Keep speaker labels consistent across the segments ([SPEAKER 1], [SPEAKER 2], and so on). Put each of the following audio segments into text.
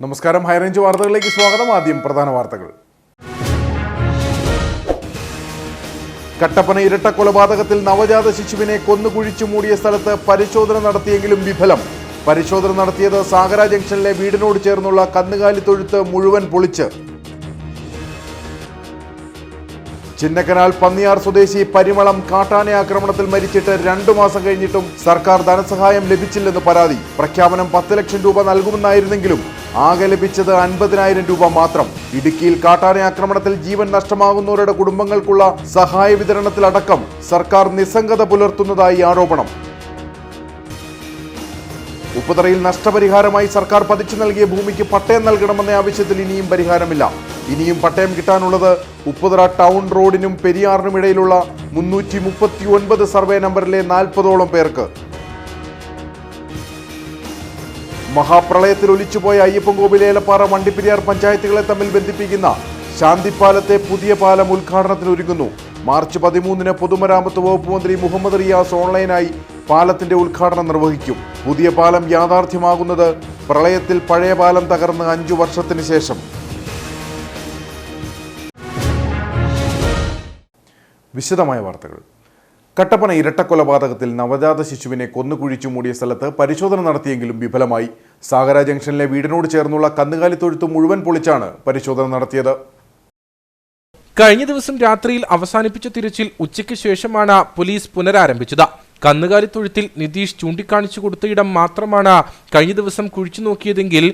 [SPEAKER 1] നമസ്കാരം, ഹൈറേഞ്ച് വാർത്തകളിലേക്ക് സ്വാഗതം. ആദ്യം പ്രധാന വാർത്തകൾ. കട്ടപ്പന ഇരട്ട കൊലപാതകത്തിൽ നവജാത ശിശുവിനെ കൊന്നുകുഴിച്ചു മൂടിയ സ്ഥലത്ത് പരിശോധന നടത്തിയെങ്കിലും വിഫലം. പരിശോധന നടത്തിയത് സാഗര ജംഗ്ഷനിലെ വീടിനോട് ചേർന്നുള്ള കന്നുകാലി തൊഴുത്ത് മുഴുവൻ പൊളിച്ച്. ചിന്നക്കനാൽ പന്നിയാർ സ്വദേശി പരിമളം കാട്ടാന ആക്രമണത്തിൽ മരിച്ചിട്ട് 2 മാസം കഴിഞ്ഞിട്ടും സർക്കാർ ധനസഹായം ലഭിച്ചില്ലെന്ന് പരാതി. പ്രഖ്യാപനം 10 ലക്ഷം രൂപ നൽകുമെന്നായിരുന്നെങ്കിലും ആകെ ലഭിച്ചത് 50,000 രൂപ മാത്രം. ഇടുക്കിയിൽ കാട്ടാന ആക്രമണത്തിൽ ജീവൻ നഷ്ടമാകുന്നവരുടെ കുടുംബങ്ങൾക്കുള്ള സഹായ വിതരണത്തിലടക്കം സർക്കാർ നിസ്സംഗത പുലർത്തുന്നതായി ആരോപണം. ഉപ്പുതറയിൽ നഷ്ടപരിഹാരമായി സർക്കാർ പതിച്ചു നൽകിയ ഭൂമിക്ക് പട്ടയം നൽകണമെന്ന ആവശ്യത്തിൽ ഇനിയും പരിഹാരമില്ല. ഇനിയും പട്ടയം കിട്ടാനുള്ളത് ഉപ്പുതറ ടൗൺ റോഡിനും പെരിയാറിനും ഇടയിലുള്ള 339 സർവേ നമ്പറിലെ 40ഓളം പേർക്ക്. മഹാപ്രളയത്തിൽ ഒലിച്ചുപോയ അയ്യപ്പൻകോവിൽ, ഏലപ്പാറ, വണ്ടിപ്പെരിയാർ പഞ്ചായത്തുകളെ തമ്മിൽ ബന്ധിപ്പിക്കുന്ന ശാന്തിപ്പാലത്തെ പുതിയ പാലം ഉദ്ഘാടനത്തിനൊരുങ്ങുന്നു. മാർച്ച് 13-ന് പൊതുമരാമത്ത് വകുപ്പ് മന്ത്രി മുഹമ്മദ് റിയാസ് ഓൺലൈനായി പാലത്തിന്റെ ഉദ്ഘാടനം നിർവഹിക്കും. പുതിയ പാലം യാഥാർത്ഥ്യമാകുന്നത് പ്രളയത്തിൽ പഴയ പാലം തകർന്ന് 5 വർഷത്തിന് ശേഷം. വിശദമായ വാർത്തകൾ. കട്ടപ്പന ഇരട്ടക്കൊലപാതകത്തിൽ നവജാത ശിശുവിനെ കൊന്നുകുഴിച്ചു മൂടിയ സ്ഥലത്ത് പരിശോധന നടത്തിയെങ്കിലും വിഫലമായി. സാഗര ജംഗ്ഷനിലെ വീടിനോട് ചേർന്നുള്ള കന്നുകാലി തൊഴുത്ത് മുഴുവൻ പൊളിച്ചാണ് പരിശോധന നടത്തിയത്.
[SPEAKER 2] കഴിഞ്ഞ ദിവസം രാത്രിയിൽ അവസാനിപ്പിച്ച തിരച്ചിൽ ഉച്ചയ്ക്ക് ശേഷമാണ് പോലീസ് പുനരാരംഭിച്ചത്. കന്നുകാലി തൊഴുത്തിൽ നിതീഷ് ചൂണ്ടിക്കാണിച്ചു കൊടുത്തയിടം മാത്രമാണ് കഴിഞ്ഞ ദിവസം കുഴിച്ചു നോക്കിയതെങ്കിൽ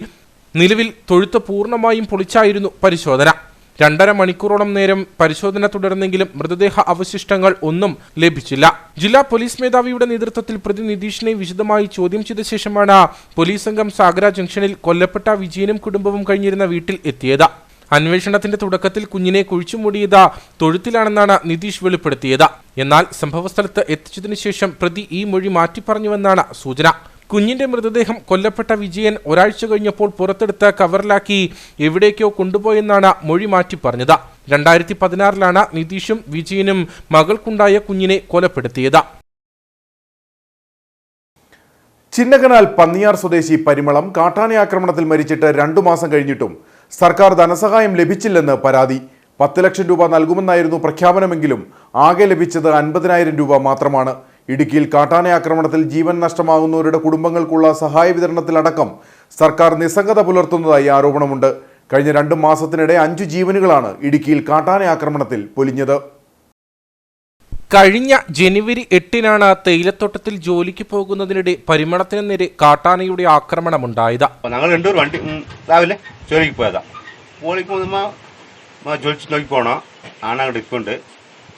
[SPEAKER 2] നിലവിൽ തൊഴുത്ത് പൂർണ്ണമായും പൊളിച്ചായിരുന്നു പരിശോധന. 2.5 മണിക്കൂറോളം നേരം പരിശോധന തുടർന്നെങ്കിലും മൃതദേഹ അവശിഷ്ടങ്ങൾ ഒന്നും ലഭിച്ചില്ല. ജില്ലാ പോലീസ് മേധാവിയുടെ നേതൃത്വത്തിൽ പ്രതി നിതീഷിനെ വിശദമായി ചോദ്യം ചെയ്ത ശേഷമാണ് പോലീസ് സംഘം സാഗര ജംഗ്ഷനിൽ കൊല്ലപ്പെട്ട വിജയനും കുടുംബവും കഴിഞ്ഞിരുന്ന വീട്ടിൽ എത്തിയത്. അന്വേഷണത്തിന്റെ തുടക്കത്തിൽ കുഞ്ഞിനെ കുഴിച്ചുമൂടിയത് തൊഴുത്തിലാണെന്നാണ് നിതീഷ് വെളിപ്പെടുത്തിയത്. എന്നാൽ സംഭവസ്ഥലത്ത് എത്തിച്ചതിനു ശേഷം പ്രതി ഈ മൊഴി മാറ്റിപ്പറഞ്ഞുവെന്നാണ് സൂചന. കുഞ്ഞിന്റെ മൃതദേഹം കൊല്ലപ്പെട്ട വിജയൻ ഒരാഴ്ച കഴിഞ്ഞപ്പോൾ പുറത്തെടുത്ത് കവറിലാക്കി എവിടേക്കോ കൊണ്ടുപോയെന്നാണ് മൊഴി മാറ്റി പറഞ്ഞത്. 2016-ലാണ് നിതീഷും വിജയനും മകൾക്കുണ്ടായ കുഞ്ഞിനെ കൊലപ്പെടുത്തിയത്.
[SPEAKER 1] ചിന്നക്കനാൽ പന്നിയാർ സ്വദേശി പരിമളം കാട്ടാന ആക്രമണത്തിൽ മരിച്ചിട്ട് 2 മാസം കഴിഞ്ഞിട്ടും സർക്കാർ ധനസഹായം ലഭിച്ചില്ലെന്ന് പരാതി. 10 ലക്ഷം രൂപ നൽകുമെന്നായിരുന്നു പ്രഖ്യാപനമെങ്കിലും ആകെ ലഭിച്ചത് 50,000 രൂപ മാത്രമാണ്. ഇടുക്കിയിൽ കാട്ടാന ആക്രമണത്തിൽ ജീവൻ നഷ്ടമാകുന്നവരുടെ കുടുംബങ്ങൾക്കുള്ള സഹായ വിതരണത്തിലടക്കം സർക്കാർ നിസ്സംഗത പുലർത്തുന്നതായി ആരോപണമുണ്ട്. കഴിഞ്ഞ 2 മാസത്തിനിടെ 5 ജീവനുകളാണ് ഇടുക്കിയിൽ കാട്ടാന ആക്രമണത്തിൽ പൊലിഞ്ഞത്.
[SPEAKER 2] കഴിഞ്ഞ ജനുവരി 8-നാണ് തേയിലത്തോട്ടത്തിൽ ജോലിക്ക് പോകുന്നതിനിടെ പരിമളത്തിന് നേരെ കാട്ടാനയുടെ ആക്രമണമുണ്ടായത്.
[SPEAKER 3] ഞങ്ങൾ രണ്ടുപേർ വണ്ടി രാവിലെ ജോലിക്ക് പോയതാ. ജോലിക്ക് പോകുമ്പോൾ ജോലിച്ച് നോക്കി പോകണോ, ആണങ്ങോട്ട് ഇപ്പോണ്ട്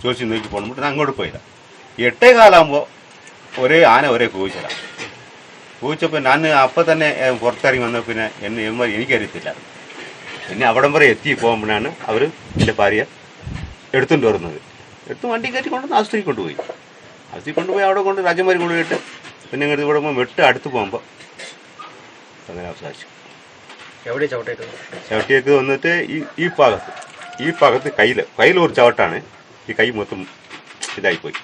[SPEAKER 3] ജോലിച്ച് നോക്കി പോകണം. ഞാൻ അങ്ങോട്ട് പോയതാ. 8:15 ഒരേ ആന ഒരേ കൂച്ചലാണ്. കൂച്ചപ്പോൾ ഞാൻ അപ്പം തന്നെ പുറത്തിറങ്ങി വന്ന പിന്നെ എനിക്കറിയത്തില്ല. പിന്നെ അവിടം വരെ എത്തി പോകുമ്പോഴാണ് അവർ എൻ്റെ ഭാര്യ എടുത്തുകൊണ്ട് വരുന്നത്. എടുത്ത് വണ്ടി കയറ്റി കൊണ്ടുവന്ന് ആശുപത്രി കൊണ്ടുപോയി. അവിടെ കൊണ്ട് രാജന്മാരി കൊണ്ടുപോയിട്ട് പിന്നെ ഇങ്ങോട്ട് ഇവിടെ വെട്ട് അടുത്ത് പോകുമ്പോൾ അങ്ങനെ അവസാനിച്ചു. ചവിട്ടിയൊക്കെ വന്നിട്ട് ഈ ഭാഗത്ത് കയ്യിൽ ഒരു ചവിട്ടാണ്. ഈ കൈ മൊത്തം ഇതായിപ്പോയി.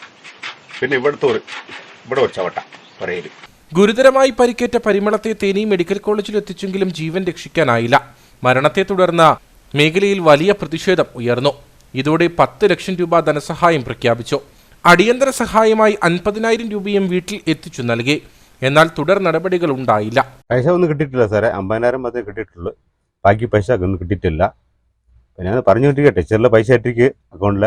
[SPEAKER 3] പിന്നെ ഇവിടെ ഒരു ചവട്ട പറയല്.
[SPEAKER 2] ഗുരുതരമായി പരിക്കേറ്റ പരിമളത്തെ തേനി മെഡിക്കൽ കോളേജിൽ എത്തിച്ചെങ്കിലും ജീവൻ രക്ഷിക്കാനായില്ല. മരണത്തെ തുടർന്ന് മേഖലയിൽ വലിയ പ്രതിഷേധം ഉയർന്നു. ഇതോടെ 10 ലക്ഷം രൂപ ധനസഹായം പ്രഖ്യാപിച്ചു. അടിയന്തര സഹായമായി 50,000 രൂപയും വീട്ടിൽ എത്തിച്ചു നൽകി. എന്നാൽ തുടർ നടപടികൾ ഉണ്ടായില്ല.
[SPEAKER 3] പൈസ ഒന്നും കിട്ടിയിട്ടില്ല സാറേ. 50,000 മാത്രമേ കിട്ടിയിട്ടുള്ളൂ. ബാക്കി പൈസ ഒന്നും കിട്ടിയിട്ടില്ല. പിന്നെ ഞാൻ പറഞ്ഞുകൊണ്ടിരിക്കട്ടെ, ടീച്ചറിലെ പൈസ ഇട്ടിരിക്കുക അക്കൗണ്ടിൽ.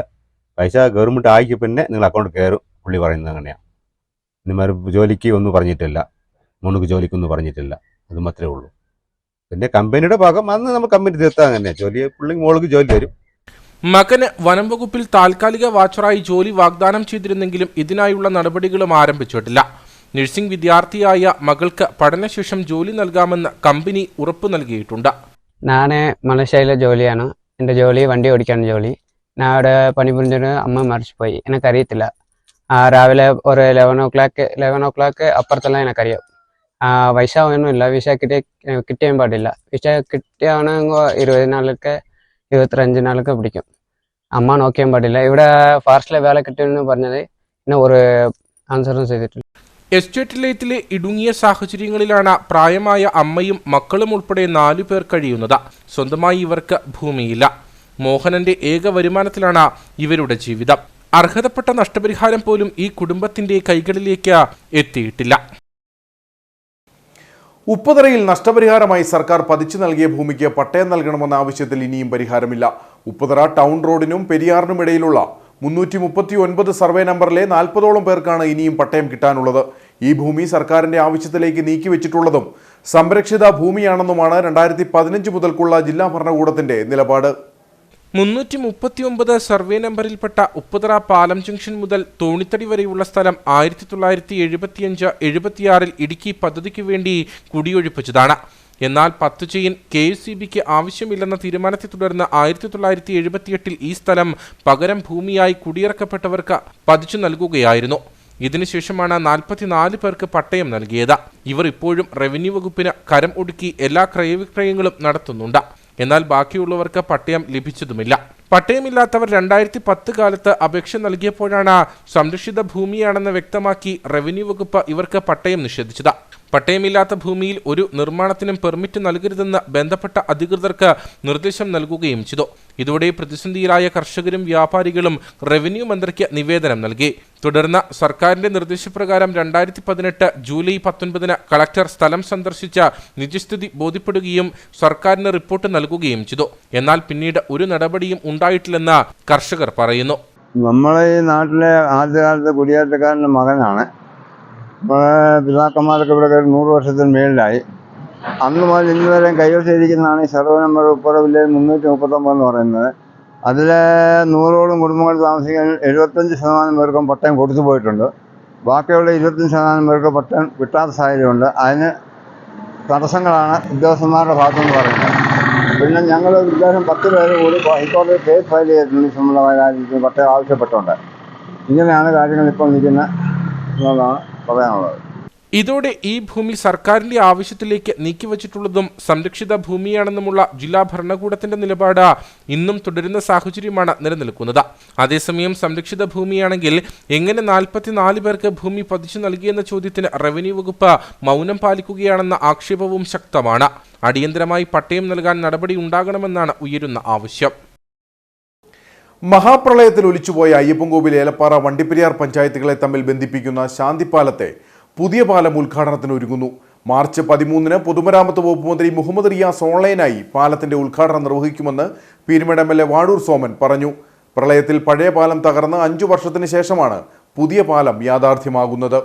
[SPEAKER 3] പൈസ ഗവൺമെൻറ് ആയിക്ക് പിന്നെ നിങ്ങൾ അക്കൗണ്ട് കയറും. പുള്ളി പറയുന്നത് അങ്ങനെയാണ്. ഇനിമാർ ജോലിക്ക് ഒന്നും പറഞ്ഞിട്ടില്ല, മോൾക്ക് ജോലിക്കൊന്നും പറഞ്ഞിട്ടില്ല. അത് മാത്രമേ ഉള്ളൂ. പിന്നെ കമ്പനിയുടെ ഭാഗം അന്ന് നമ്മൾ കമ്പനി തീർത്താൽ അങ്ങനെയാണ്. ജോലി പുള്ളി മോൾക്ക് ജോലി തരും.
[SPEAKER 2] മകന് വനം വകുപ്പിൽ താൽക്കാലിക വാച്ചറായി ജോലി വാഗ്ദാനം ചെയ്തിരുന്നെങ്കിലും ഇതിനായുള്ള നടപടികളും ആരംഭിച്ചിട്ടില്ല. നഴ്സിംഗ് വിദ്യാർത്ഥിയായ മകൾക്ക് പഠനശേഷം ജോലി നൽകാമെന്ന് കമ്പനി ഉറപ്പു നൽകിയിട്ടുണ്ട്.
[SPEAKER 4] ഞാൻ മലേഷ്യയിലെ ജോലിയാണ്. എൻ്റെ ജോലി വണ്ടി ഓടിക്കാണ് ജോലി. ഞാൻ അവിടെ പണിപുരിഞ്ഞിട്ട് അമ്മ മരിച്ചുപോയി. എനിക്കറിയത്തില്ല. രാവിലെ ഒരു 11 അപ്പുറത്തെല്ലാം എനിക്കറിയാം. വിസ ഒന്നുമില്ല. വിസ കിട്ടിയാൻ പാടില്ല. വിസ കിട്ടിയാണെങ്കിൽ 20 നാൾക്ക് 25 നാൾക്ക് പിടിക്കും. അമ്മ നോക്കിയാൻ പാടില്ല. ഇവിടെ ഫോറസ്റ്റിലെ വേല കിട്ടിയെന്ന് പറഞ്ഞത് പിന്നെ ഒരു ആൻസറും ചെയ്തിട്ടില്ല.
[SPEAKER 2] എസ്റ്റേറ്റ് ലയത്തിലെ ഇടുങ്ങിയ സാഹചര്യങ്ങളിലാണ് പ്രായമായ അമ്മയും മക്കളും ഉൾപ്പെടെ 4 പേർ കഴിയുന്നത്. സ്വന്തമായി ഇവർക്ക് ഭൂമിയില്ല. മോഹനന്റെ ഏക വരുമാനത്തിലാണ് ഇവരുടെ ജീവിതം. അർഹതപ്പെട്ട നഷ്ടപരിഹാരം പോലും ഈ കുടുംബത്തിന്റെ കൈകളിലേക്ക് എത്തിയിട്ടില്ല.
[SPEAKER 1] ഉപ്പുതറയിൽ നഷ്ടപരിഹാരമായി സർക്കാർ പതിച്ചു നൽകിയ ഭൂമിക്ക് പട്ടയം നൽകണമെന്ന ആവശ്യത്തിൽ ഇനിയും പരിഹാരമില്ല. ഉപ്പുതറ ടൗൺ റോഡിനും പെരിയാറിനും ഇടയിലുള്ള 339 സർവേ നമ്പറിലെ 40ഓളം പേർക്കാണ് ഇനിയും പട്ടയം കിട്ടാനുള്ളത്. ഈ ഭൂമി സർക്കാരിന്റെ ആവശ്യത്തിലേക്ക് നീക്കിവെച്ചിട്ടുള്ളതും സംരക്ഷിത ഭൂമിയാണെന്നുമാണ് 2015 മുതൽക്കുള്ള ജില്ലാ ഭരണകൂടത്തിന്റെ നിലപാട്.
[SPEAKER 2] 339 സർവേ നമ്പറിൽപ്പെട്ട ഉപ്പുതറ പാലം ജംഗ്ഷൻ മുതൽ തോണിത്തടി വരെയുള്ള സ്ഥലം 1975-76 ഇടുക്കി പദ്ധതിക്ക് വേണ്ടി കുടിയൊഴിപ്പിച്ചതാണ്. എന്നാൽ 10 ചെയിൻ KSCBക്ക് ആവശ്യമില്ലെന്ന തീരുമാനത്തെ തുടർന്ന് 1978 ഈ സ്ഥലം പകരം ഭൂമിയായി കുടിയിറക്കപ്പെട്ടവർക്ക് പതിച്ചു നൽകുകയായിരുന്നു. ഇതിനുശേഷമാണ് 44 പേർക്ക് പട്ടയം നൽകിയത്. ഇവർ ഇപ്പോഴും റവന്യൂ വകുപ്പിന് കരം ഒടുക്കി എല്ലാ ക്രയവിക്രയങ്ങളും നടത്തുന്നുണ്ട്. എന്നാൽ ബാക്കിയുള്ളവർക്ക് പട്ടയം ലഭിച്ചതുമില്ല. പട്ടയമില്ലാത്തവർ 2010 കാലത്ത് അപേക്ഷ നൽകിയപ്പോഴാണ് സംരക്ഷിത ഭൂമിയാണെന്ന് വ്യക്തമാക്കി റവന്യൂ വകുപ്പ് ഇവർക്ക് പട്ടയം നിഷേധിച്ചത്. പട്ടയമില്ലാത്ത ഭൂമിയിൽ ഒരു നിർമ്മാണത്തിനും പെർമിറ്റ് നൽകരുതെന്ന് ബന്ധപ്പെട്ട അധികൃതർക്ക് നിർദ്ദേശം നൽകുകയും ചെയ്തു. ഇതോടെ പ്രതിസന്ധിയിലായ കർഷകരും വ്യാപാരികളും റവന്യൂ മന്ത്രിക്ക് നിവേദനം നൽകി. തുടർന്ന് സർക്കാരിന്റെ നിർദ്ദേശപ്രകാരം 2018 ജൂലൈ 19 കളക്ടർ സ്ഥലം സന്ദർശിച്ച് നിജസ്ഥിതി ബോധ്യപ്പെടുകയും സർക്കാരിന് റിപ്പോർട്ട് നൽകുകയും ചെയ്തു. എന്നാൽ പിന്നീട് ഒരു നടപടിയും ഉണ്ടായിട്ടില്ലെന്ന് കർഷകർ പറയുന്നു.
[SPEAKER 5] നമ്മളെ ഈ നാട്ടിലെ ആദ്യകാലത്തെ കുടിയേറ്റക്കാരൻ്റെ മകനാണ്. പിതാക്കന്മാരൊക്കെ ഇവിടെ 100 വർഷത്തിന് മേളിലായി. അന്ന് മുതൽ ഇന്ന് വരെ കൈവശിരിക്കുന്നതാണ് ഈ സർവേ നമ്പർ ഉപ്പുതറ വില്ലേജ് 339 എന്ന് പറയുന്നത്. അതിൽ 100ഓളം കുടുംബങ്ങൾ താമസിക്കാൻ 75% പേർക്കും പട്ടയം കൊടുത്തു പോയിട്ടുണ്ട്. ബാക്കിയുള്ള 25% പേർക്ക് പട്ടയം കിട്ടാത്ത സാഹചര്യമുണ്ട്. അതിന് തടസ്സങ്ങളാണ് ഉദ്യോഗസ്ഥന്മാരുടെ ഭാഗത്തുനിന്ന് പറയുന്നത്. പിന്നെ ഞങ്ങൾ ഉദ്ദേശം 10 പേര് കൂടി ഹൈക്കോടതി കേസ് ഫയൽ ചെയ്തിട്ടുണ്ട്. സംബന്ധമായ കാര്യത്തിൽ പട്ടയം ആവശ്യപ്പെട്ടുണ്ട്. ഇങ്ങനെയാണ് കാര്യങ്ങൾ ഇപ്പോൾ നിൽക്കുന്നത് എന്നതാണ് പറയാനുള്ളത്.
[SPEAKER 2] ഇതോടെ ഈ ഭൂമി സർക്കാരിന്റെ ആവശ്യത്തിലേക്ക് നീക്കിവച്ചിട്ടുള്ളതും സംരക്ഷിത ഭൂമിയാണെന്നുമുള്ള ജില്ലാ ഭരണകൂടത്തിന്റെ നിലപാട് ഇന്നും തുടരുന്ന സാഹചര്യമാണ് നിലനിൽക്കുന്നത്. അതേസമയം സംരക്ഷിത ഭൂമിയാണെങ്കിൽ എങ്ങനെ 44 പേർക്ക് ഭൂമി പതിച്ചു നൽകിയെന്ന ചോദ്യത്തിന് റവന്യൂ വകുപ്പ് മൗനം പാലിക്കുകയാണെന്ന ആക്ഷേപവും ശക്തമാണ്. അടിയന്തരമായി പട്ടയം നൽകാൻ നടപടി ഉണ്ടാകണമെന്നാണ് ഉയരുന്ന ആവശ്യം.
[SPEAKER 1] മഹാപ്രളയത്തിൽ ഒലിച്ചുപോയ അയ്യപ്പൻകോവിൽ, ഏലപ്പാറ, വണ്ടിപ്പെരിയാർ പഞ്ചായത്തുകളെ തമ്മിൽ ബന്ധിപ്പിക്കുന്ന ശാന്തിപ്പാലത്തെ പുതിയ പാലം ഉദ്ഘാടനത്തിന് ഒരുങ്ങുന്നു. മാർച്ച് 13 പൊതുമരാമത്ത് വകുപ്പ് മന്ത്രി മുഹമ്മദ് റിയാസ് ഓൺലൈനായി പാലത്തിന്റെ ഉദ്ഘാടനം നിർവഹിക്കുമെന്ന് പീരുമേട് MLA വാഴൂർ സോമൻ പറഞ്ഞു. പ്രളയത്തിൽ പഴയ പാലം തകർന്ന് 5 വർഷത്തിന് ശേഷമാണ് പുതിയ പാലം യാഥാർത്ഥ്യമാകുന്നത്.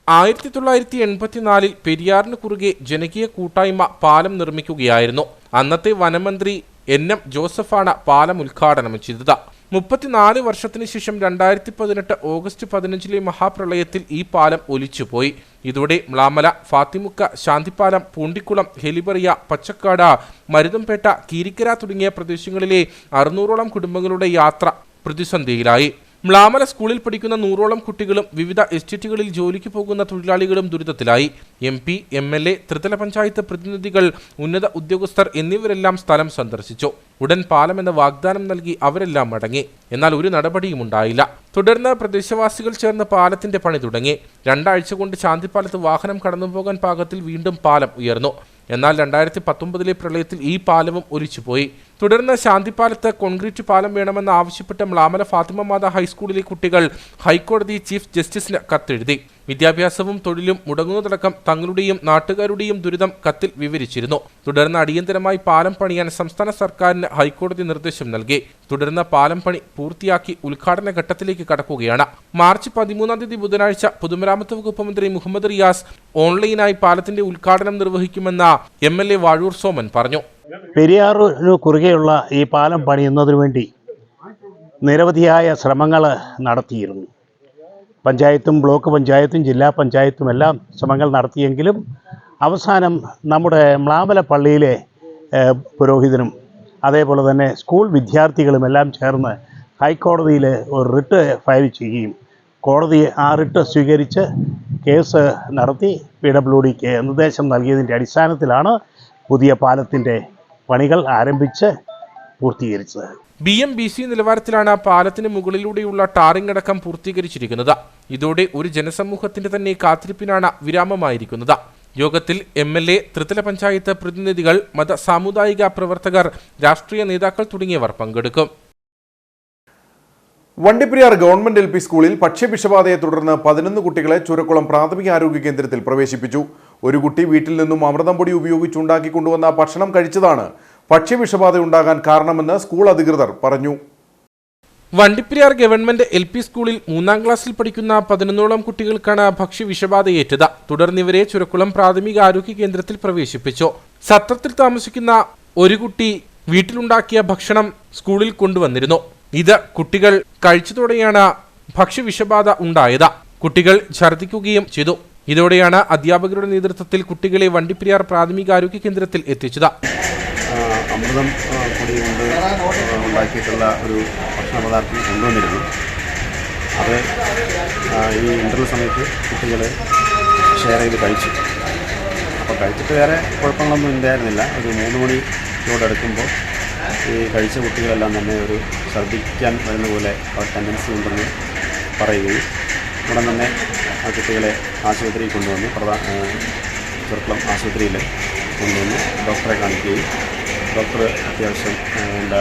[SPEAKER 2] 1984 പെരിയാറിന് കുറുകെ ജനകീയ കൂട്ടായ്മ പാലം നിർമ്മിക്കുകയായിരുന്നു. അന്നത്തെ വനമന്ത്രി NM ജോസഫാണ് പാലം ഉദ്ഘാടനം ചെയ്തത്. 34 വർഷത്തിന് ശേഷം 2018 ഓഗസ്റ്റ് 15 മഹാപ്രളയത്തിൽ ഈ പാലം ഒലിച്ചുപോയി. ഇതോടെ മ്ലാമല, ഫാത്തിമുക്ക, ശാന്തിപ്പാലം, പൂണ്ടിക്കുളം, ഹെലിബറിയ, പച്ചക്കാട്, മരുതംപേട്ട, കീരിക്കര തുടങ്ങിയ പ്രദേശങ്ങളിലെ 600ഓളം കുടുംബങ്ങളുടെ യാത്ര പ്രതിസന്ധിയിലായി. മ്ലാമല സ്കൂളിൽ പഠിക്കുന്ന 100ഓളം കുട്ടികളും വിവിധ എസ്റ്റേറ്റുകളിൽ ജോലിക്ക് പോകുന്ന തൊഴിലാളികളും ദുരിതത്തിലായി. MP, MLA, ത്രിതല പഞ്ചായത്ത് പ്രതിനിധികൾ, ഉന്നത ഉദ്യോഗസ്ഥർ എന്നിവരെല്ലാം സ്ഥലം സന്ദർശിച്ചു. ഉടൻ പാലമെന്ന വാഗ്ദാനം നൽകി അവരെല്ലാം മടങ്ങി. എന്നാൽ ഒരു നടപടിയും ഉണ്ടായില്ല. തുടർന്ന് പ്രദേശവാസികൾ ചേർന്ന് പാലത്തിന്റെ പണി തുടങ്ങി. 2 ആഴ്ച കൊണ്ട് ശാന്തിപ്പാലത്ത് വാഹനം കടന്നുപോകാൻ പാകത്തിൽ വീണ്ടും പാലം ഉയർന്നു. എന്നാൽ 2019 പ്രളയത്തിൽ ഈ പാലവും ഒലിച്ചുപോയി. തുടർന്ന് ശാന്തിപ്പാലത്ത് കോൺക്രീറ്റ് പാലം വേണമെന്ന് ആവശ്യപ്പെട്ട് മ്ലാമല ഫാത്തിമ മാത ഹൈസ്കൂളിലെ കുട്ടികൾ ഹൈക്കോടതി ചീഫ് ജസ്റ്റിസിന് കത്തെഴുതി. വിദ്യാഭ്യാസവും തൊഴിലും മുടങ്ങുന്നതടക്കം തങ്ങളുടെയും നാട്ടുകാരുടെയും ദുരിതം കത്തിൽ വിവരിച്ചിരുന്നു. തുടർന്ന് അടിയന്തരമായി പാലം പണിയാൻ സംസ്ഥാന സർക്കാരിന് ഹൈക്കോടതി നിർദ്ദേശം നൽകി. തുടർന്ന് പാലം പണി പൂർത്തിയാക്കി ഉദ്ഘാടന ഘട്ടത്തിലേക്ക് കടക്കുകയാണ്. മാർച്ച് 13 ബുധനാഴ്ച പൊതുമരാമത്ത് വകുപ്പ് മന്ത്രി മുഹമ്മദ് റിയാസ് ഓൺലൈനായി പാലത്തിന്റെ ഉദ്ഘാടനം നിർവഹിക്കുമെന്ന് MLA വാഴൂർ സോമൻ പറഞ്ഞു.
[SPEAKER 6] പെരിയാറിനു കുറുകെയുള്ള ഈ പാലം പണിയുന്നതിനു വേണ്ടി നിരവധിയായ ശ്രമങ്ങൾ നടത്തിയിരുന്നു. പഞ്ചായത്തും ബ്ലോക്ക് പഞ്ചായത്തും ജില്ലാ പഞ്ചായത്തും എല്ലാം ശ്രമങ്ങൾ നടത്തിയെങ്കിലും അവസാനം നമ്മുടെ മ്ലാമല പള്ളിയിലെ പുരോഹിതനും അതേപോലെ തന്നെ സ്കൂൾ വിദ്യാർത്ഥികളും എല്ലാം ചേർന്ന് ഹൈക്കോടതിയിൽ ഒരു റിട്ട് ഫയൽ ചെയ്യുകയും കോടതി ആ റിട്ട് സ്വീകരിച്ച് കേസ് നടത്തി PWDക്ക് നിർദ്ദേശം നൽകിയതിൻ്റെ അടിസ്ഥാനത്തിലാണ് പുതിയ പാലത്തിൻ്റെ പണികൾ ആരംഭിച്ച് പൂർത്തീകരിച്ചത്.
[SPEAKER 2] BM-BC നിലവാരത്തിലാണ് പാലത്തിന് മുകളിലൂടെയുള്ള ടാറിംഗ് അടക്കം പൂർത്തീകരിച്ചിരിക്കുന്നത്. ഇതോടെ ഒരു ജനസമൂഹത്തിന്റെ തന്നെ കാത്തിരിപ്പിനാണ് വിരാമമായിരിക്കുന്നത്. യോഗത്തിൽ MLA, ത്രിതല പഞ്ചായത്ത് പ്രതിനിധികൾ, മത സാമുദായിക പ്രവർത്തകർ, രാഷ്ട്രീയ നേതാക്കൾ തുടങ്ങിയവർ പങ്കെടുക്കും.
[SPEAKER 1] വണ്ടിപ്പെരിയാർ ഗവൺമെന്റ് LP സ്കൂളിൽ ഭക്ഷ്യവിഷബാധയെ തുടർന്ന് 11 കുട്ടികളെ ചുരക്കുളം പ്രാഥമിക ആരോഗ്യ കേന്ദ്രത്തിൽ പ്രവേശിപ്പിച്ചു. ഒരു കുട്ടി വീട്ടിൽ നിന്നും അമൃതം പൊടി ഉപയോഗിച്ചുണ്ടാക്കി കൊണ്ടുവന്ന ഭക്ഷണം കഴിച്ചതാണ് ഭക്ഷ്യവിഷബാധ ഉണ്ടാകാൻ കാരണമെന്ന് സ്കൂൾ അധികൃതർ പറഞ്ഞു.
[SPEAKER 2] വണ്ടിപ്പെരിയാർ ഗവൺമെന്റ് LP സ്കൂളിൽ 3ാം ക്ലാസ്സിൽ പഠിക്കുന്ന 11ഓളം കുട്ടികൾക്കാണ് ഭക്ഷ്യവിഷബാധയേറ്റത്. തുടർന്ന് ഇവരെ ചുരക്കുളം പ്രാഥമിക ആരോഗ്യ കേന്ദ്രത്തിൽ പ്രവേശിപ്പിച്ചു. സത്രത്തിൽ താമസിക്കുന്ന ഒരു കുട്ടി വീട്ടിലുണ്ടാക്കിയ ഭക്ഷണം സ്കൂളിൽ കൊണ്ടുവന്നിരുന്നു. ഇത് കുട്ടികൾ കഴിച്ചതോടെയാണ് ഭക്ഷ്യവിഷബാധ ഉണ്ടായത്. കുട്ടികൾ ഛർദ്ദിക്കുകയും ചെയ്തു. ഇതോടെയാണ് അധ്യാപകരുടെ നേതൃത്വത്തിൽ കുട്ടികളെ വണ്ടിപ്പെരിയാർ പ്രാഥമിക ആരോഗ്യ കേന്ദ്രത്തിൽ എത്തിച്ചത്.
[SPEAKER 3] അമൃതം പൊടി കൊണ്ട് ഉണ്ടാക്കിയിട്ടുള്ള ഒരു ഭക്ഷണ പദാർത്ഥം കൊണ്ടുവന്നിരുന്നു. അത് ഈ ഇൻ്റർവെൽ സമയത്ത് കുട്ടികൾ ഷെയർ ചെയ്ത് കഴിച്ചു. അപ്പോൾ കഴിച്ചിട്ട് വേറെ കുഴപ്പങ്ങളൊന്നും ഉണ്ടായിരുന്നില്ല. ഒരു 3 മണിയോടടുക്കുമ്പോൾ ഈ കഴിച്ച കുട്ടികളെല്ലാം തന്നെ ഒരു ഛർദ്ദിക്കാൻ വരുന്ന പോലെ അവർ ടെൻഡൻസി ഉണ്ടെന്ന് പറയുകയും ഉടൻ തന്നെ ആ കുട്ടികളെ ആശുപത്രിയിൽ കൊണ്ടുവന്ന് ചെറുക്കുളം ആശുപത്രിയിൽ കൊണ്ടുവന്ന് ഡോക്ടറെ കാണിക്കുകയും ഡോക്ടർ അത്യാവശ്യം വേണ്ട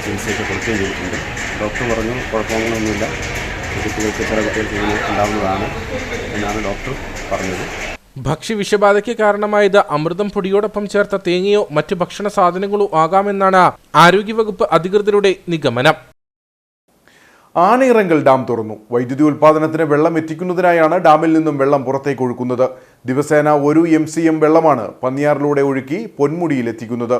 [SPEAKER 3] ചികിത്സയൊക്കെ കൊടുക്കുകയും ചെയ്തിട്ടുണ്ട്. ഡോക്ടർ പറഞ്ഞു കുഴപ്പങ്ങളൊന്നുമില്ല, കുട്ടികൾക്ക് ചില കുട്ടികൾക്ക് ഇങ്ങനെ ഉണ്ടാകുന്നതാണ് എന്നാണ് ഡോക്ടർ പറഞ്ഞത്.
[SPEAKER 2] ഭക്ഷ്യവിഷബാധയ്ക്ക് കാരണമായത് അമൃതം പൊടിയോടൊപ്പം ചേർത്ത തേങ്ങയോ മറ്റ് ഭക്ഷണ സാധനങ്ങളോ ആകാമെന്നാണ് ആരോഗ്യവകുപ്പ് അധികൃതരുടെ നിഗമനം.
[SPEAKER 1] ആനയിറങ്കൽ ഡാം തുറന്നു. വൈദ്യുതി ഉൽപ്പാദനത്തിന് വെള്ളം എത്തിക്കുന്നതിനായാണ് ഡാമിൽ നിന്നും വെള്ളം പുറത്തേക്ക് ഒഴുക്കുന്നത്. ദിവസേന 1 MCM വെള്ളമാണ് പന്നിയാറിലൂടെ ഒഴുക്കി പൊന്മുടിയിൽ എത്തിക്കുന്നത്.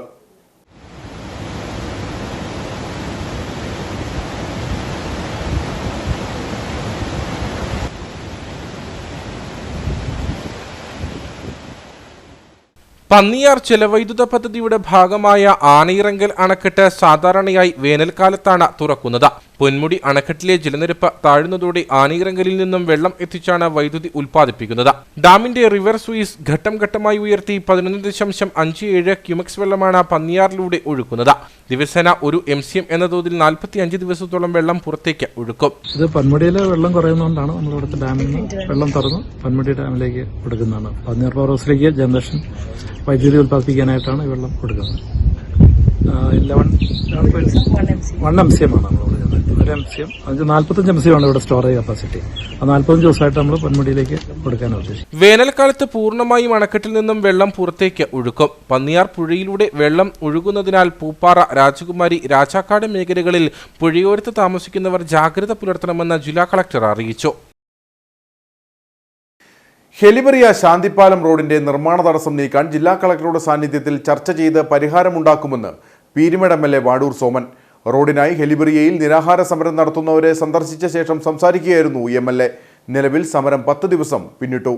[SPEAKER 2] പന്നിയാർ ജലവൈദ്യുത പദ്ധതിയുടെ ഭാഗമായ ആനയിറങ്കൽ അണക്കെട്ട് സാധാരണയായി വേനൽക്കാലത്താണ് തുറക്കുന്നത്. പൊന്മുടി അണക്കെട്ടിലെ ജലനിരപ്പ് താഴുന്നതോടെ ആനയിറങ്കലിൽ നിന്നും വെള്ളം എത്തിച്ചാണ് വൈദ്യുതി ഉൽപ്പാദിപ്പിക്കുന്നത്. ഡാമിന്റെ റിവർ സ്ലൂയിസ് ഘട്ടം ഘട്ടമായി ഉയർത്തി 11.57 ക്യൂമെക്സ് വെള്ളമാണ് പന്നിയാറിലൂടെ ഒഴുക്കുന്നത്. ദിവസേന 1 MCM എന്ന തോതിൽ 45 ദിവസത്തോളം വെള്ളം പുറത്തേക്ക് ഒഴുക്കും.
[SPEAKER 7] ഇത് പൊന്മുടിയിലെ വെള്ളം കുറയുന്നതുകൊണ്ടാണ് നമ്മൾ ഇവിടുത്തെ ഡാമിൽ നിന്ന് വെള്ളം തുറന്ന് പൊന്മുടി ഡാമിലേക്ക് കൊടുക്കുന്നതാണ്. പന്നിയാർ പവർ ഹൗസിലേക്ക് ജനറേഷൻ വൈദ്യുതി ഉൽപ്പാദിപ്പിക്കാനായിട്ടാണ് ഈ വെള്ളം കൊടുക്കുന്നത്. 1 MCM ആണ് നമ്മൾ കൊടുക്കുന്നത്. 1 MCM 45 MCM ആണ് ഇവിടെ സ്റ്റോറേജ് കപ്പാസിറ്റി. 45 ദിവസമായിട്ട് നമ്മൾ പൊന്മുടിയിലേക്ക് കൊടുക്കാനാണ് ഉദ്ദേശിക്കുന്നത്.
[SPEAKER 2] വേനൽക്കാലത്ത് പൂർണ്ണമായും അണക്കെട്ടിൽ നിന്നും വെള്ളം പുറത്തേക്ക് ഒഴുക്കും. പന്നിയാർ പുഴയിലൂടെ വെള്ളം ഒഴുകുന്നതിനാൽ പൂപ്പാറ, രാജകുമാരി, രാജാക്കാട് മേഖലകളിൽ പുഴയോരത്ത് താമസിക്കുന്നവർ ജാഗ്രത പുലർത്തണമെന്ന് ജില്ലാ കളക്ടർ അറിയിച്ചു.
[SPEAKER 1] ഹെലിബറിയ ശാന്തിപ്പാലം റോഡിന്റെ നിർമ്മാണ തടസ്സം നീക്കാൻ ജില്ലാ കളക്ടറുടെ സാന്നിധ്യത്തിൽ ചർച്ച ചെയ്ത് പരിഹാരമുണ്ടാക്കുമെന്ന് പീരുമേട് MLA വാടൂർ സോമൻ. റോഡിനായി ഹെലിബറിയയിൽ നിരാഹാര സമരം നടത്തുന്നവരെ സന്ദർശിച്ച ശേഷം സംസാരിക്കുകയായിരുന്നു MLA. നിലവിൽ സമരം 10 ദിവസം പിന്നിട്ടു.